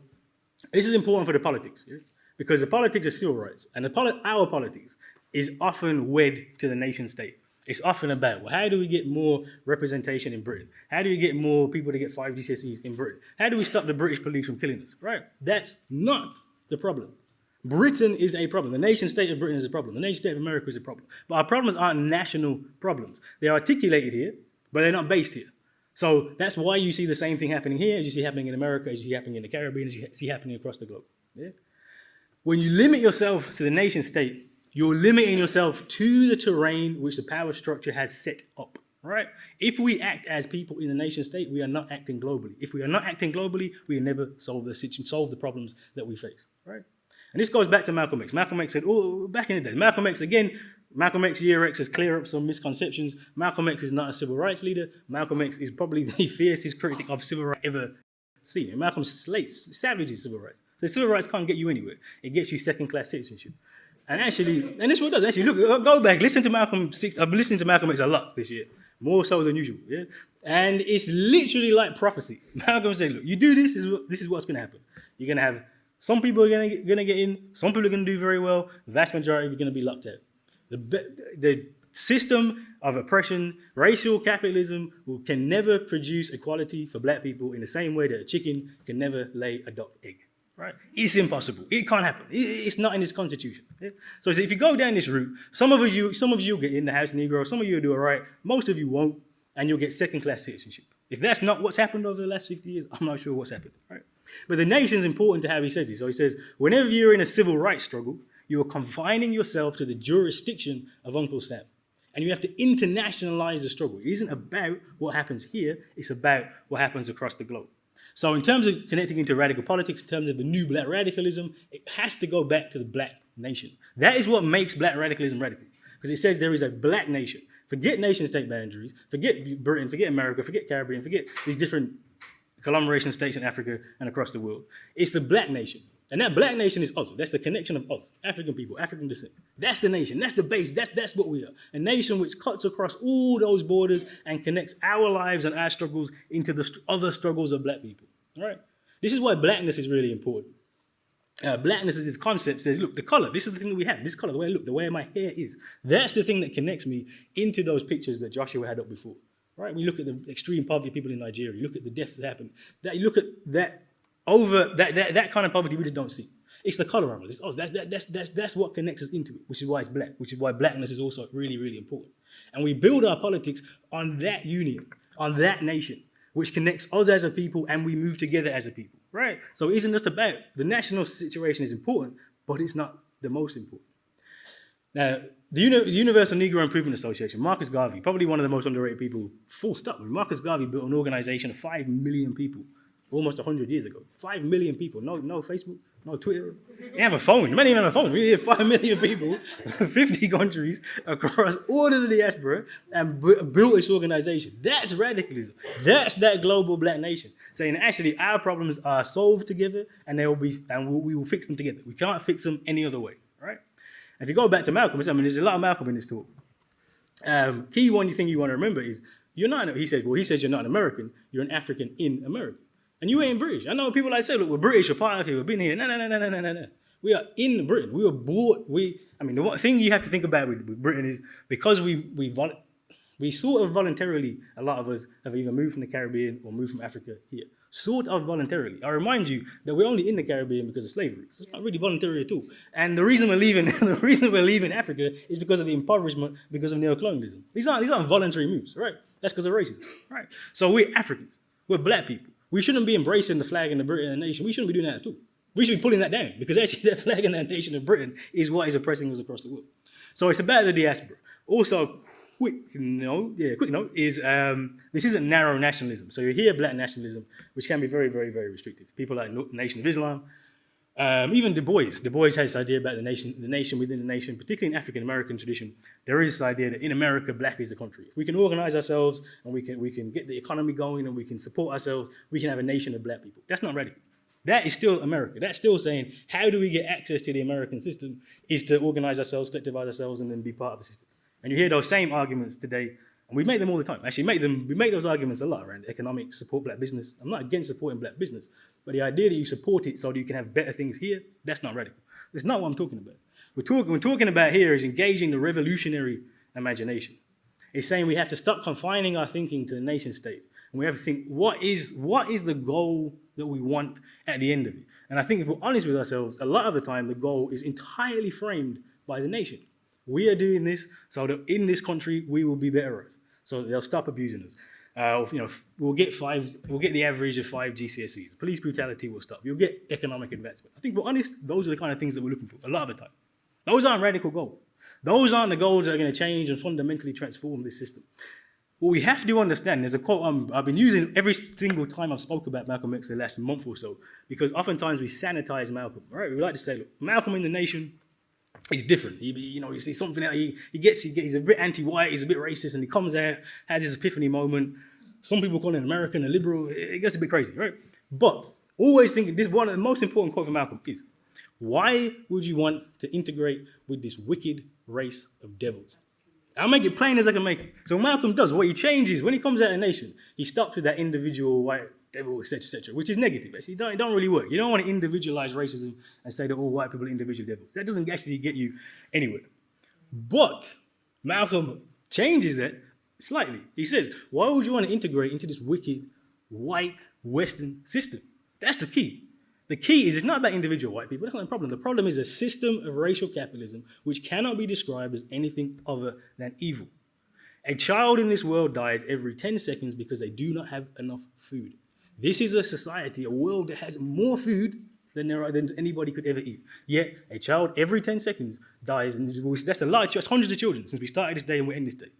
S5: this is important for the politics, yeah? Because the politics are civil rights, and our politics is often wed to the nation state. It's often about, well, how do we get more representation in Britain? How do we get more people to get 5 GCSEs in Britain? How do we stop the British police from killing us, right? That's not the problem. Britain is a problem. The nation state of Britain is a problem. The nation state of America is a problem. But our problems aren't national problems. They're articulated here, but they're not based here. So that's why you see the same thing happening here as you see happening in America, as you see happening in the Caribbean, as you see happening across the globe. Yeah? When you limit yourself to the nation state, you're limiting yourself to the terrain which the power structure has set up. Right? If we act as people in the nation state, we are not acting globally. If we are not acting globally, we will never solve the problems that we face. Right? And this goes back to Malcolm X. Malcolm X said, oh, back in the day, Malcolm X, Year X has cleared up some misconceptions. Malcolm X is not a civil rights leader. Malcolm X is probably the fiercest critic of civil rights ever seen. And Malcolm savages civil rights. So civil rights can't get you anywhere. It gets you second-class citizenship. And actually, and this is what it does. Actually, look, go back, listen to Malcolm X. I've been listening to Malcolm X a lot this year, more so than usual. Yeah? And it's literally like prophecy. Malcolm said, look, you do this, this is what's going to happen. You're going to have some people are going to get in, some people are going to do very well, the vast majority are going to be locked out. The system of oppression, racial capitalism, can never produce equality for black people in the same way that a chicken can never lay a duck egg. Right? It's impossible. It can't happen. It's not in this constitution. Yeah? So if you go down this route, some of you will get in the House Negro, some of you will do it right, most of you won't, and you'll get second-class citizenship. If that's not what's happened over the last 50 years, I'm not sure what's happened. Right? But the nation's important to how he says this. So he says, whenever you're in a civil rights struggle, you are confining yourself to the jurisdiction of Uncle Sam. And you have to internationalize the struggle. It isn't about what happens here, it's about what happens across the globe. So in terms of connecting into radical politics, in terms of the new black radicalism, it has to go back to the black nation. That is what makes black radicalism radical. Because it says there is a black nation. Forget nation-state boundaries, forget Britain, forget America, forget Caribbean, forget these different conglomeration states in Africa and across the world. It's the black nation. And that black nation is us. That's the connection of us, African people, African descent. That's the nation. That's the base. That's what we are. A nation which cuts across all those borders and connects our lives and our struggles into the other struggles of black people. All right? This is why blackness is really important. Blackness is this concept says, look, the color, this is the thing that we have. This color, the way I look, the way my hair is. That's the thing that connects me into those pictures that Joshua had up before. Right? We look at the extreme poverty of people in Nigeria. You look at the deaths that happen. You look at that kind of poverty we just don't see. It's the color of it. That's what connects us into it, which is why it's black, which is why blackness is also really, really important. And we build our politics on that union, on that nation, which connects us as a people, and we move together as a people. Right? So it isn't just about the national situation is important, but it's not the most important. Now, the Universal Negro Improvement Association, Marcus Garvey, probably one of the most underrated people, full stop. Marcus Garvey built an organization of 5 million people almost 100 years ago. 5 million people. No Facebook, no Twitter. They have a phone. You might even have a phone. We have 5 million people, 50 countries across all of the diaspora, and built this organization. That's radicalism. That's that global black nation saying actually our problems are solved together, and we will fix them together. We can't fix them any other way. Right? If you go back to Malcolm, there's a lot of Malcolm in this talk. Key one thing you want to remember is he says you're not an American, you're an African in America. And you ain't British. I know people like say, look, we're British, we're part of here, we've been here. No. We are in Britain. We were born, the one thing you have to think about with Britain is because we sort of voluntarily, a lot of us have either moved from the Caribbean or moved from Africa here. Sort of voluntarily. I remind you that we're only in the Caribbean because of slavery. So it's not really voluntary at all. And the reason we're leaving Africa is because of the impoverishment, because of neocolonialism. These aren't voluntary moves, right? That's because of racism, right? So we're Africans. We're black people. We shouldn't be embracing the flag and the Britain and the nation. We shouldn't be doing that at all. We should be pulling that down because actually that flag and that nation of Britain is what is oppressing us across the world. So it's about the diaspora. Also, quick note is this isn't narrow nationalism. So you hear black nationalism, which can be very, very, very restrictive. People like Nation of Islam, even Du Bois. Du Bois has this idea about the nation within the nation, particularly in African American tradition. There is this idea that in America, black is the country. If we can organize ourselves and we can get the economy going and we can support ourselves, we can have a nation of black people. That's not radical. That is still America. That's still saying, how do we get access to the American system is to organize ourselves, collectivize ourselves, and then be part of the system. And you hear those same arguments today, and we make them all the time. Actually, we make those arguments a lot around economics, support black business. I'm not against supporting black business, but the idea that you support it so that you can have better things here, that's not radical. That's not what I'm talking about. We're talking about here is engaging the revolutionary imagination. It's saying we have to stop confining our thinking to the nation state. And we have to think, what is the goal that we want at the end of it? And I think if we're honest with ourselves, a lot of the time the goal is entirely framed by the nation. We are doing this so that in this country we will be better off. So they'll stop abusing us. We'll get the average of 5 GCSEs. Police brutality will stop. You'll get economic advancement. I think if we're honest, those are the kind of things that we're looking for a lot of the time. Those aren't radical goals. Those aren't the goals that are going to change and fundamentally transform this system. What we have to understand, there's a quote I've been using every single time I've spoke about Malcolm X the last month or so, because oftentimes we sanitize Malcolm, right? We like to say, look, Malcolm in the nation is different. You see something that he's a bit anti-white, he's a bit racist, and he comes out, has his epiphany moment. Some people call him an American, a liberal. It gets a bit crazy, right? But always thinking, this one of the most important quote from Malcolm is, why would you want to integrate with this wicked race of devils? I'll make it plain as I can make it. So Malcolm does, what he changes, when he comes out of the nation, he stops with that individual white devil, etc., which is negative. Actually, it don't really work. You don't want to individualize racism and say that all white people are individual devils. That doesn't actually get you anywhere. But Malcolm changes that slightly. He says, why would you want to integrate into this wicked, white, Western system? That's the key. The key is it's not about individual white people. That's not the problem. The problem is a system of racial capitalism which cannot be described as anything other than evil. A child in this world dies every 10 seconds because they do not have enough food. This is a society, a world that has more food than anybody could ever eat. Yet a child every 10 seconds dies, and that's a lot. That's hundreds of children since we started this day and we end this day.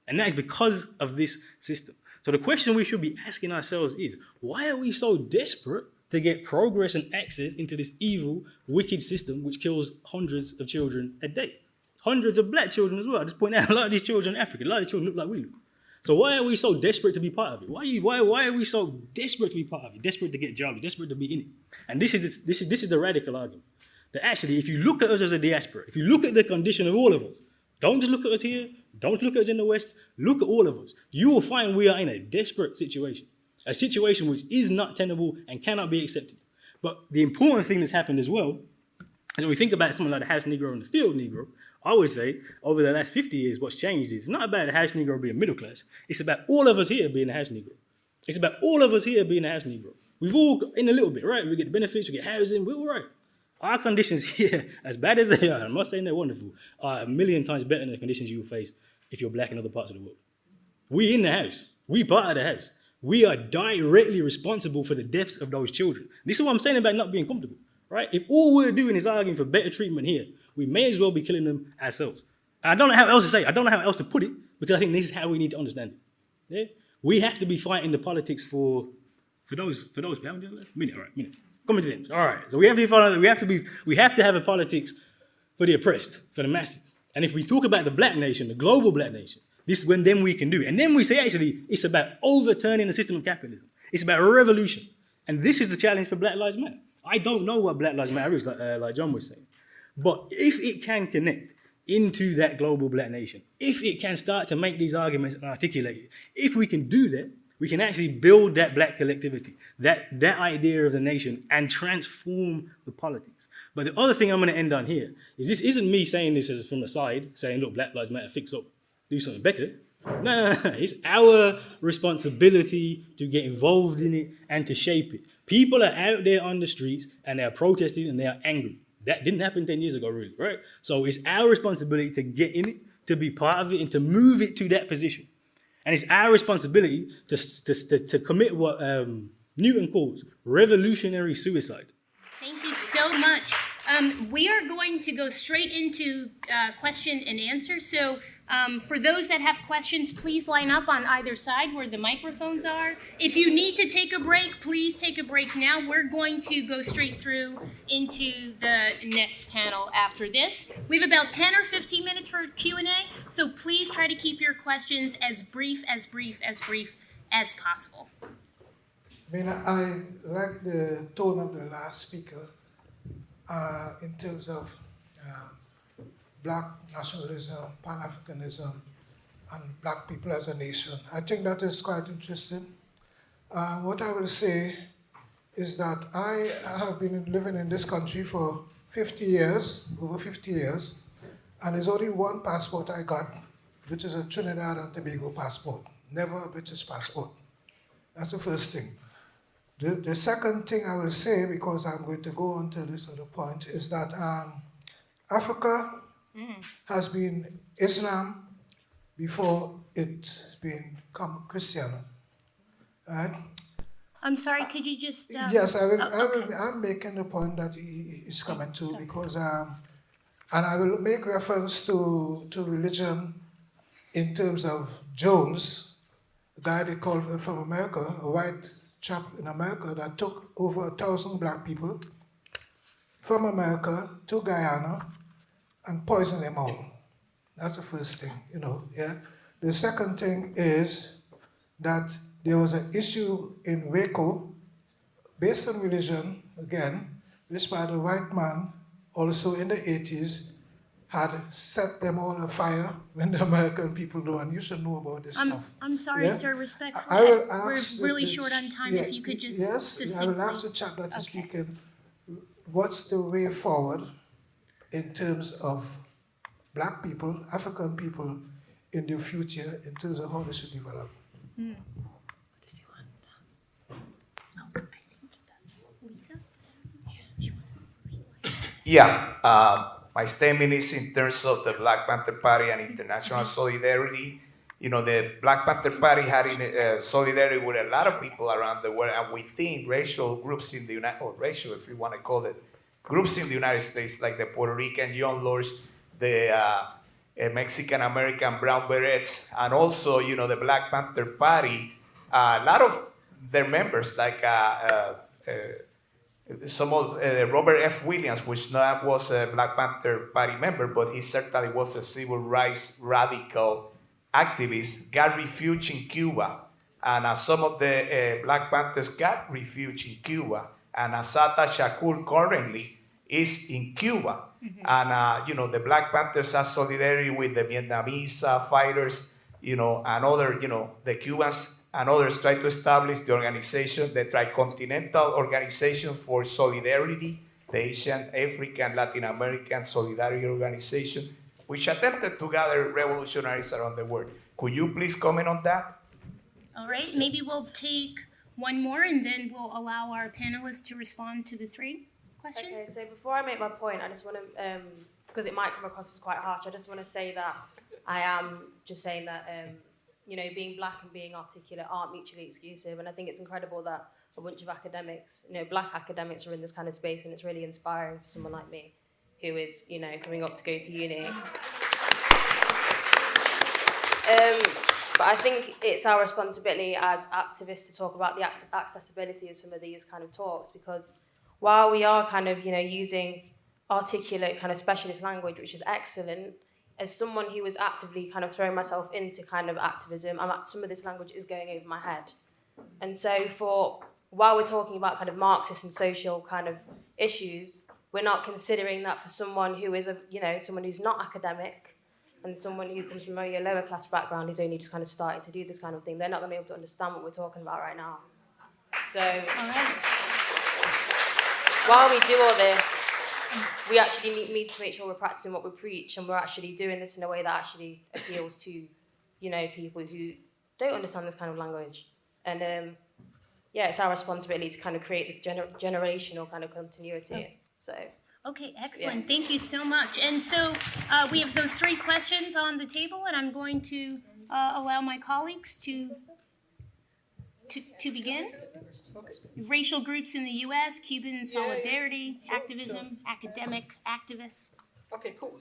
S5: And that is because of this system. So the question we should be asking ourselves is, why are we so desperate to get progress and access into this evil, wicked system which kills hundreds of children a day? Hundreds of black children as well. I just point out a lot of these children in Africa, a lot of these children look like we look. So why are we so desperate to be part of it? Why are we so desperate to be part of it? Desperate to get jobs, desperate to be in it? And this is the radical argument. That actually, if you look at us as a diaspora, if you look at the condition of all of us, don't just look at us here, don't look at us in the West, look at all of us. You will find we are in a desperate situation. A situation which is not tenable and cannot be accepted. But the important thing that's happened as well, as we think about someone like the house Negro and the field Negro, I would say over the last 50 years, what's changed is it's not about the house Negro being middle class. It's about all of us here being a house Negro. It's about all of us here being a house Negro. We've all in a little bit, right? We get the benefits, we get housing, we're all right. Our conditions here, as bad as they are, I'm not saying they're wonderful, are a million times better than the conditions you will face if you're black in other parts of the world. We in the house. We part of the house. We are directly responsible for the deaths of those children. This is what I'm saying about not being comfortable, right? If all we're doing is arguing for better treatment here, we may as well be killing them ourselves. I don't know how else to say it. I don't know how else to put it, because I think this is how we need to understand it. Yeah? We have to be fighting the politics for those. We haven't done that? Minute. Coming to them. All right. So we have to have a politics for the oppressed, for the masses. And if we talk about the black nation, the global black nation, this is when then we can do it. And then we say, actually, it's about overturning the system of capitalism. It's about a revolution. And this is the challenge for Black Lives Matter. I don't know what Black Lives Matter is, like John was saying. But if it can connect into that global black nation, if it can start to make these arguments and articulate it, if we can do that, we can actually build that black collectivity, that idea of the nation, and transform the politics. But the other thing I'm going to end on here is this isn't me saying this as from the side, saying, look, Black Lives Matter, fix up, do something better. No. It's our responsibility to get involved in it and to shape it. People are out there on the streets and they are protesting and they are angry. That didn't happen 10 years ago, really, right? So it's our responsibility to get in it, to be part of it, and to move it to that position. And it's our responsibility to commit what Newton calls revolutionary suicide.
S2: Thank you so much. We are going to go straight into question and answer. So For those that have questions, please line up on either side where the microphones are. If you need to take a break, please take a break now. We're going to go straight through into the next panel after this. We have about 10 or 15 minutes for Q&A, so please try to keep your questions as brief as possible.
S6: I mean, I like the tone of the last speaker in terms of Black nationalism, Pan-Africanism, and Black people as a nation. I think that is quite interesting. What I will say is that I have been living in this country for 50 years, over 50 years, and there's only one passport I got, which is a Trinidad and Tobago passport, never a British passport. That's the first thing. The second thing I will say, because I'm going to go on to this other point, is that Africa has been Islam before it's become Christian, right?
S2: I'm sorry, could you just...
S6: Yes, I will,
S2: okay.
S6: I'm making the point that he is coming to, because, and I will make reference to religion in terms of Jones, a guy they called from America, a white chap in America that took over 1,000 Black people from America to Guyana and poisoned them all. That's the first thing, yeah. The second thing is that there was an issue in Waco based on religion, again, this by the white man also in the 80s had set them all afire when the American people do, and you should know about this stuff.
S2: I'm sorry,
S6: yeah?
S2: sir, respectfully.
S6: I will ask
S2: We're really short on time.
S6: Yeah,
S2: if you could just
S6: yes,
S2: succinctly...
S6: I will ask the chap that is speaking, what's the way forward in terms of Black people, African people in the future, in terms of how they should develop?
S7: Yeah, my statement is in terms of the Black Panther Party and international solidarity. The Black Panther Party had solidarity with a lot of people around the world, and within racial groups in the racial, if you want to call it, groups in the United States, like the Puerto Rican Young Lords, the Mexican American Brown Berets, and also, the Black Panther Party. A lot of their members, like some of Robert F. Williams, which not was a Black Panther Party member, but he certainly was a civil rights radical activist, got refuge in Cuba. And some of the Black Panthers got refuge in Cuba. And Assata Shakur currently is in Cuba. Mm-hmm. And, the Black Panthers have solidarity with the Vietnamese fighters, and other, the Cubans and others try to establish the organization, the Tricontinental Organization for Solidarity, the Asian, African, Latin American Solidarity Organization, which attempted to gather revolutionaries around the world. Could you please comment on that?
S2: All right, maybe we'll take one more and then we'll allow our panelists to respond to the three questions.
S8: Okay, so before I make my point, I just want to, because it might come across as quite harsh, I just want to say that I am just saying that, being Black and being articulate aren't mutually exclusive. And I think it's incredible that a bunch of academics, Black academics are in this kind of space, and it's really inspiring for someone like me who is, coming up to go to uni. But I think it's our responsibility as activists to talk about the accessibility of some of these kind of talks, because while we are kind of, using articulate kind of specialist language, which is excellent, as someone who was actively kind of throwing myself into kind of activism, some of this language is going over my head. And so while we're talking about kind of Marxist and social kind of issues, we're not considering that for someone who is, someone who's not academic and someone who comes from a lower class background who's only just kind of starting to do this kind of thing. They're not going to be able to understand what we're talking about right now. So while we do all this, we actually need to make sure we're practicing what we preach, and we're actually doing this in a way that actually appeals to, people who don't understand this kind of language. And it's our responsibility to kind of create this generational kind of continuity. So.
S2: Okay, excellent. Yeah. Thank you so much. And so we have those three questions on the table, and I'm going to allow my colleagues to begin. Racial groups in the U.S., Cuban solidarity, activism, academic activists.
S4: Okay, cool.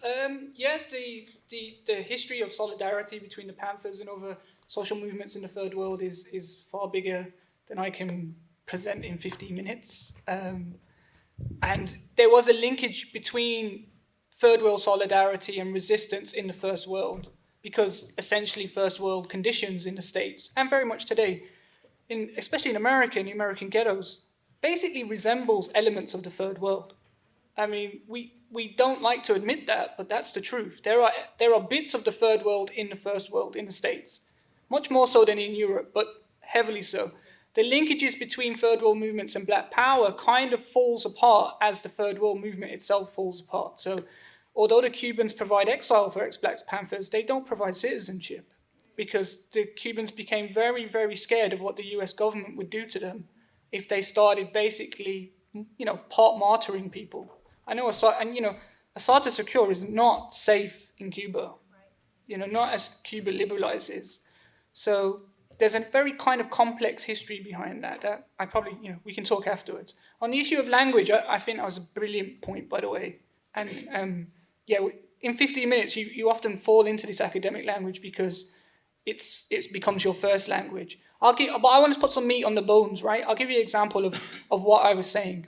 S4: Yeah, the history of solidarity between the Panthers and other social movements in the third world is far bigger than I can present in 15 minutes. And there was a linkage between third world solidarity and resistance in the first world, because essentially first world conditions in the States, and very much today, especially in America, in the American ghettos, basically resembles elements of the third world. I mean, we don't like to admit that, but that's the truth. There are bits of the third world in the first world, in the States, much more so than in Europe, but heavily so. The linkages between third world movements and Black power kind of falls apart as the third world movement itself falls apart. So although the Cubans provide exile for ex-Black Panthers, they don't provide citizenship, because the Cubans became very, very scared of what the US government would do to them if they started basically, part martyring people. I know Assata Secure is not safe in Cuba, not as Cuba liberalizes. So there's a very kind of complex history behind that I probably, we can talk afterwards. On the issue of language, I think that was a brilliant point, by the way. And in 15 minutes, you often fall into this academic language because it becomes your first language. But I want to put some meat on the bones, right? I'll give you an example of what I was saying.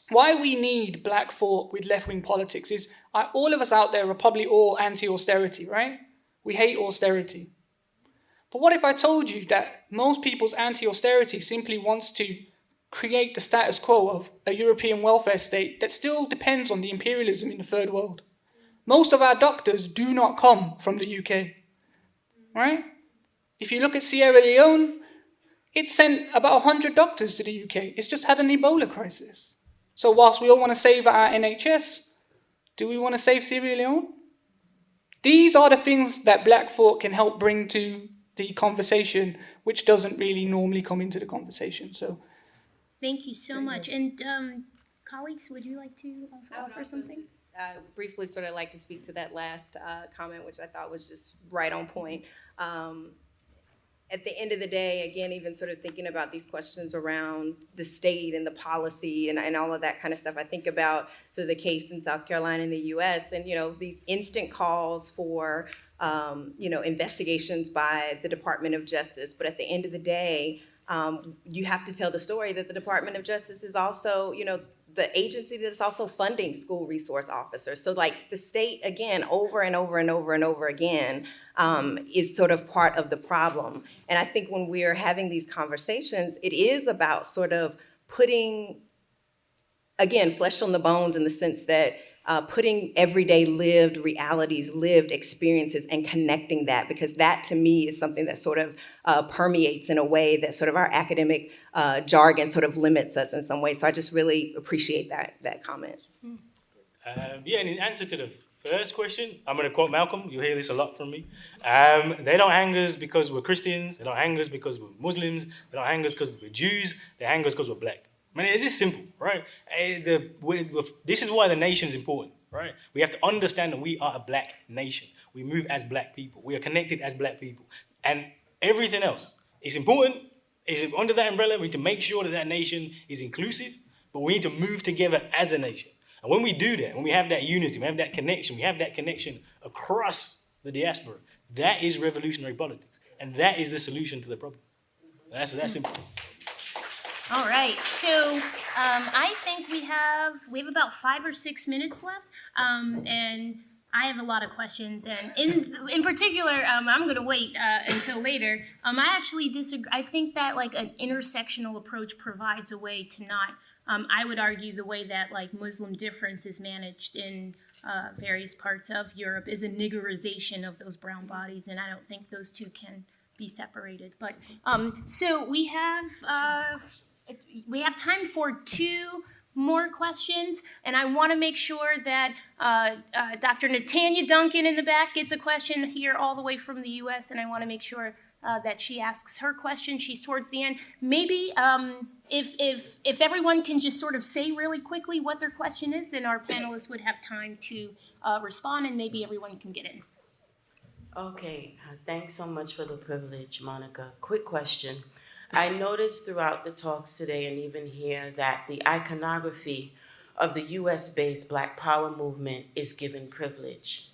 S4: Why we need Black thought with left-wing politics is all of us out there are probably all anti-austerity, right? We hate austerity. But what if I told you that most people's anti-austerity simply wants to create the status quo of a European welfare state that still depends on the imperialism in the third world? Most of our doctors do not come from the UK, right? If you look at Sierra Leone, it sent about 100 doctors to the UK. It's just had an Ebola crisis. So whilst we all want to save our NHS, do we want to save Sierra Leone? These are the things that Black thought can help bring to the conversation, which doesn't really normally come into the conversation. So,
S2: thank you so much. And colleagues, would you like to also offer something?
S3: Briefly sort of like to speak to that last comment, which I thought was just right on point. At the end of the day, again, even sort of thinking about these questions around the state and the policy and all of that kind of stuff, I think about the case in South Carolina and the US and, these instant calls for, investigations by the Department of Justice. But at the end of the day, you have to tell the story that the Department of Justice is also, the agency that's also funding school resource officers. So like the state, again, over and over and over and over again, is sort of part of the problem. And I think when we're having these conversations, it is about sort of putting, again, flesh on the bones in the sense that putting everyday lived realities, lived experiences, and connecting that, because that to me is something that sort of permeates in a way that sort of our academic jargon sort of limits us in some way. So I just really appreciate that comment.
S5: And in answer to the first question, I'm going to quote Malcolm. You'll hear this a lot from me. They don't hang us because we're Christians. They don't hang us because we're Muslims. They don't hang us because we're Jews. They hang us because we're Black. I mean, it's just simple, right? This is why the nation's important, right? We have to understand that we are a Black nation. We move as Black people. We are connected as Black people. And everything else is important. Is under that umbrella. We need to make sure that that nation is inclusive, but we need to move together as a nation. And when we do that, when we have that unity, we have that connection across the diaspora, that is revolutionary politics. And that is the solution to the problem. That's simple.
S2: All right, so I think we have about 5 or 6 minutes left, and I have a lot of questions, and in particular, I'm going to wait until later. I actually disagree. I think that like an intersectional approach provides a way to not, I would argue the way that like Muslim difference is managed in various parts of Europe is a niggerization of those brown bodies, and I don't think those two can be separated. But so we have time for 2 more questions, and I want to make sure that Dr. Natanya Duncan in the back gets a question here all the way from the U.S., and I want to make sure that she asks her question. She's towards the end. Maybe if everyone can just sort of say really quickly what their question is, then our panelists would have time to respond, and maybe everyone can get in.
S9: Okay, thanks so much for the privilege, Monica. Quick question. I noticed throughout the talks today and even here that the iconography of the US-based Black Power movement is given privilege.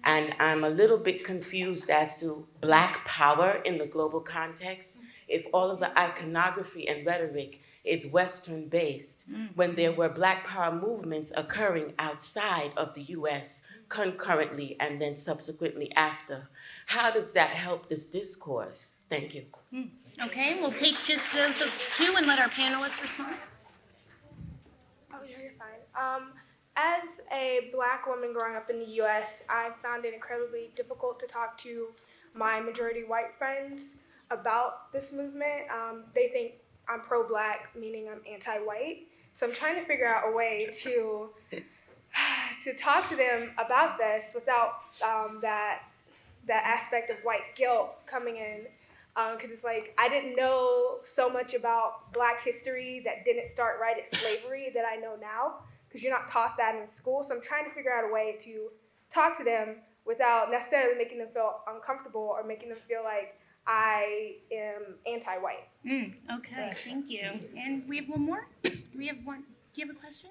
S9: And I'm a little bit confused as to Black power in the global context, if all of the iconography and rhetoric is Western-based, when there were Black Power movements occurring outside of the US concurrently and then subsequently after. How does that help this discourse? Thank you.
S2: Okay, we'll take just those two and let our panelists respond.
S10: Oh, you're fine. As a Black woman growing up in the U.S., I found it incredibly difficult to talk to my majority white friends about this movement. They think I'm pro-Black, meaning I'm anti-white. So I'm trying to figure out a way to talk to them about this without that aspect of white guilt coming in. Because it's like, I didn't know so much about Black history that didn't start right at slavery that I know now, because you're not taught that in school. So I'm trying to figure out a way to talk to them without necessarily making them feel uncomfortable or making them feel like I am anti-white.
S2: Okay, thank you. And we have one more? Do you have a question?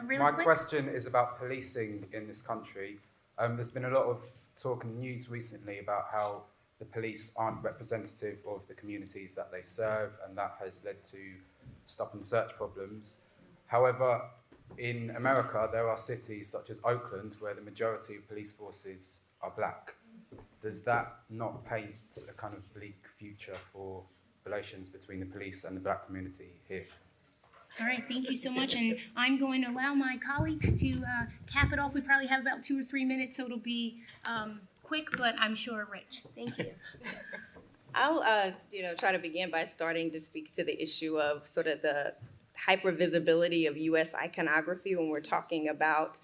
S2: Really
S11: My
S2: quick?
S11: question is about policing in this country. There's been a lot of talk in the news recently about how the police aren't representative of the communities that they serve, and that has led to stop and search problems. However, in America, there are cities such as Oakland where the majority of police forces are Black. Does that not paint a kind of bleak future for relations between the police and the Black community here?
S2: All right, thank you so much. And I'm going to allow my colleagues to cap it off. We probably have about 2 or 3 minutes, so it'll be quick, but I'm sure rich. Thank you.
S3: I'll try to begin by starting to speak to the issue of sort of the hypervisibility of U.S. iconography when we're talking about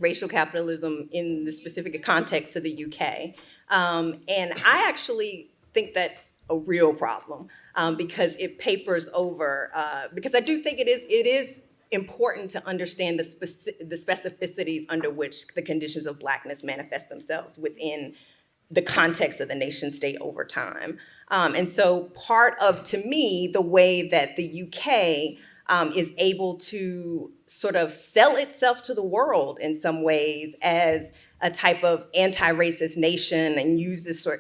S3: racial capitalism in the specific context of the UK. And I actually think that's a real problem because it papers over, because I do think it is important to understand the specificities under which the conditions of Blackness manifest themselves within the context of the nation state over time. And so part of, to me, the way that the UK is able to sort of sell itself to the world in some ways as a type of anti-racist nation and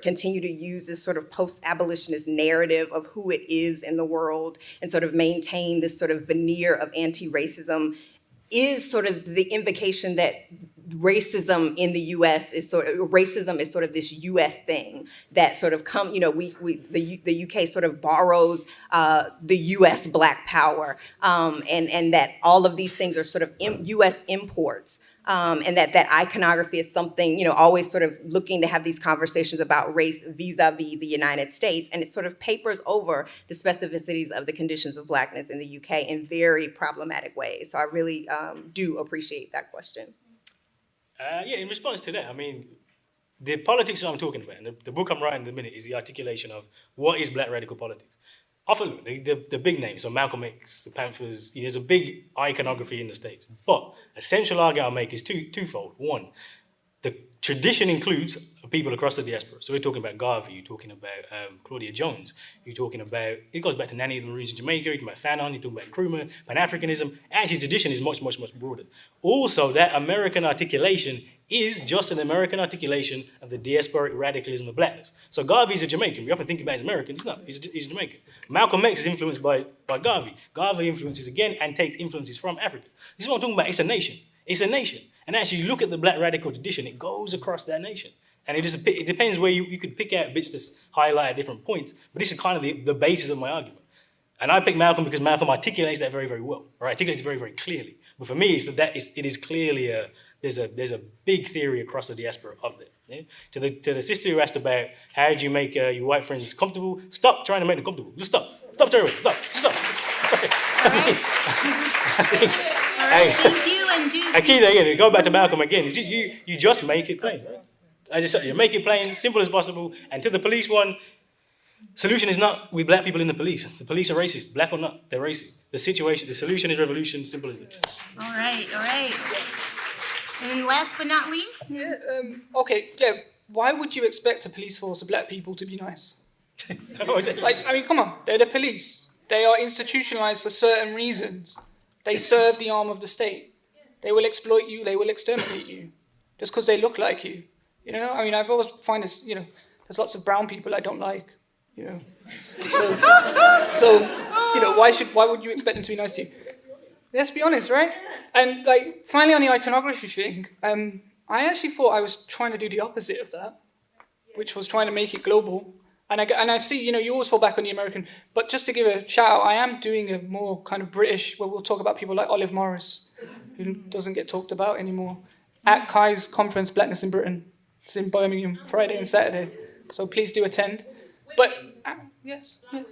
S3: continue to use this sort of post-abolitionist narrative of who it is in the world and sort of maintain this sort of veneer of anti-racism is sort of the invocation that racism in the U.S. is sort of this U.S. thing that sort of the UK sort of borrows the U.S. Black power, and that all of these things are sort of U.S. imports. And that iconography is something, always sort of looking to have these conversations about race vis-a-vis the United States. And it sort of papers over the specificities of the conditions of Blackness in the UK in very problematic ways. So I really do appreciate that question.
S5: In response to that, I mean, the politics that I'm talking about, and the book I'm writing in a minute is the articulation of what is Black radical politics. Often, the big names, so Malcolm X, the Panthers, there's a big iconography in the States. But a central argument I'll make is twofold. One, the tradition includes people across the diaspora. So we're talking about Garvey, you're talking about Claudia Jones, you're talking about, it goes back to Nanny of the Maroons in Jamaica, you're talking about Fanon, you're talking about Nkrumah, Pan-Africanism. Actually, tradition is much, much, much broader. Also, that American articulation is just an American articulation of the diasporic radicalism of Blackness. So Garvey's a Jamaican. We often think about him as American. He's not. He's a Jamaican. Malcolm X is influenced by Garvey. Garvey influences again and takes influences from Africa. This is what I'm talking about. It's a nation. It's a nation. And actually, you look at the Black radical tradition, it goes across that nation. And it depends where you could pick out bits to highlight at different points. But this is kind of the basis of my argument. And I picked Malcolm because Malcolm articulates that very, very well. Or articulates it very, very clearly. But for me, it is clearly there's a big theory across the diaspora of that. Yeah? To the sister who asked about how do you make your white friends comfortable, stop trying to make them comfortable. Just stop. Stop trying to stop.
S2: All right, thank you. And
S5: Kehinde, again, go back to Malcolm again. Is you just make it plain. Right? You make it plain, simple as possible. And to the police one, solution is not with Black people in the police. The police are racist. Black or not, they're racist. The solution is revolution, simple as that.
S2: All right. And last but not least?
S4: Why would you expect a police force of Black people to be nice? Come on, they're the police. They are institutionalized for certain reasons. They serve the arm of the state. They will exploit you, they will exterminate you, just because they look like you. You know, I mean, I've always find this, you know, there's lots of brown people I don't like, you know. So you know, why would you expect them to be nice to you? Let's be honest, right? And like, finally on the iconography thing, I actually thought I was trying to do the opposite of that, which was trying to make it global. And I see, you know, you always fall back on the American, but just to give a shout out, I am doing a more kind of British, where we'll talk about people like Olive Morris, who doesn't get talked about anymore, at Kai's conference, Blackness in Britain. It's in Birmingham, Friday and Saturday, so please do attend. But, yes, yeah,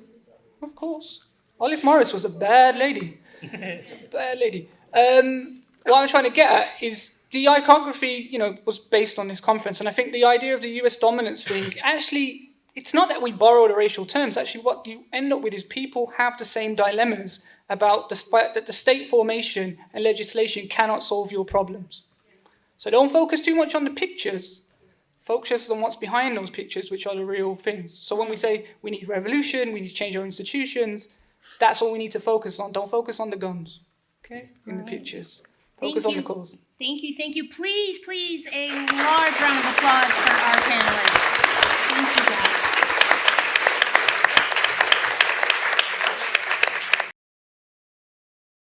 S4: of course. Olive Morris was a bad lady. It's a bad lady. What I'm trying to get at is the iconography, you know, was based on this conference, and I think the idea of the US dominance thing, actually, it's not that we borrow the racial terms. Actually, what you end up with is people have the same dilemmas about the fact that the state formation and legislation cannot solve your problems. So don't focus too much on the pictures. Focus on what's behind those pictures, which are the real things. So when we say we need revolution, we need to change our institutions, that's what we need to focus on. Don't focus on the guns, okay, in the pictures. Focus on the cause.
S2: Thank you, thank you. Please, a large round of applause for our panelists. Thank you, guys.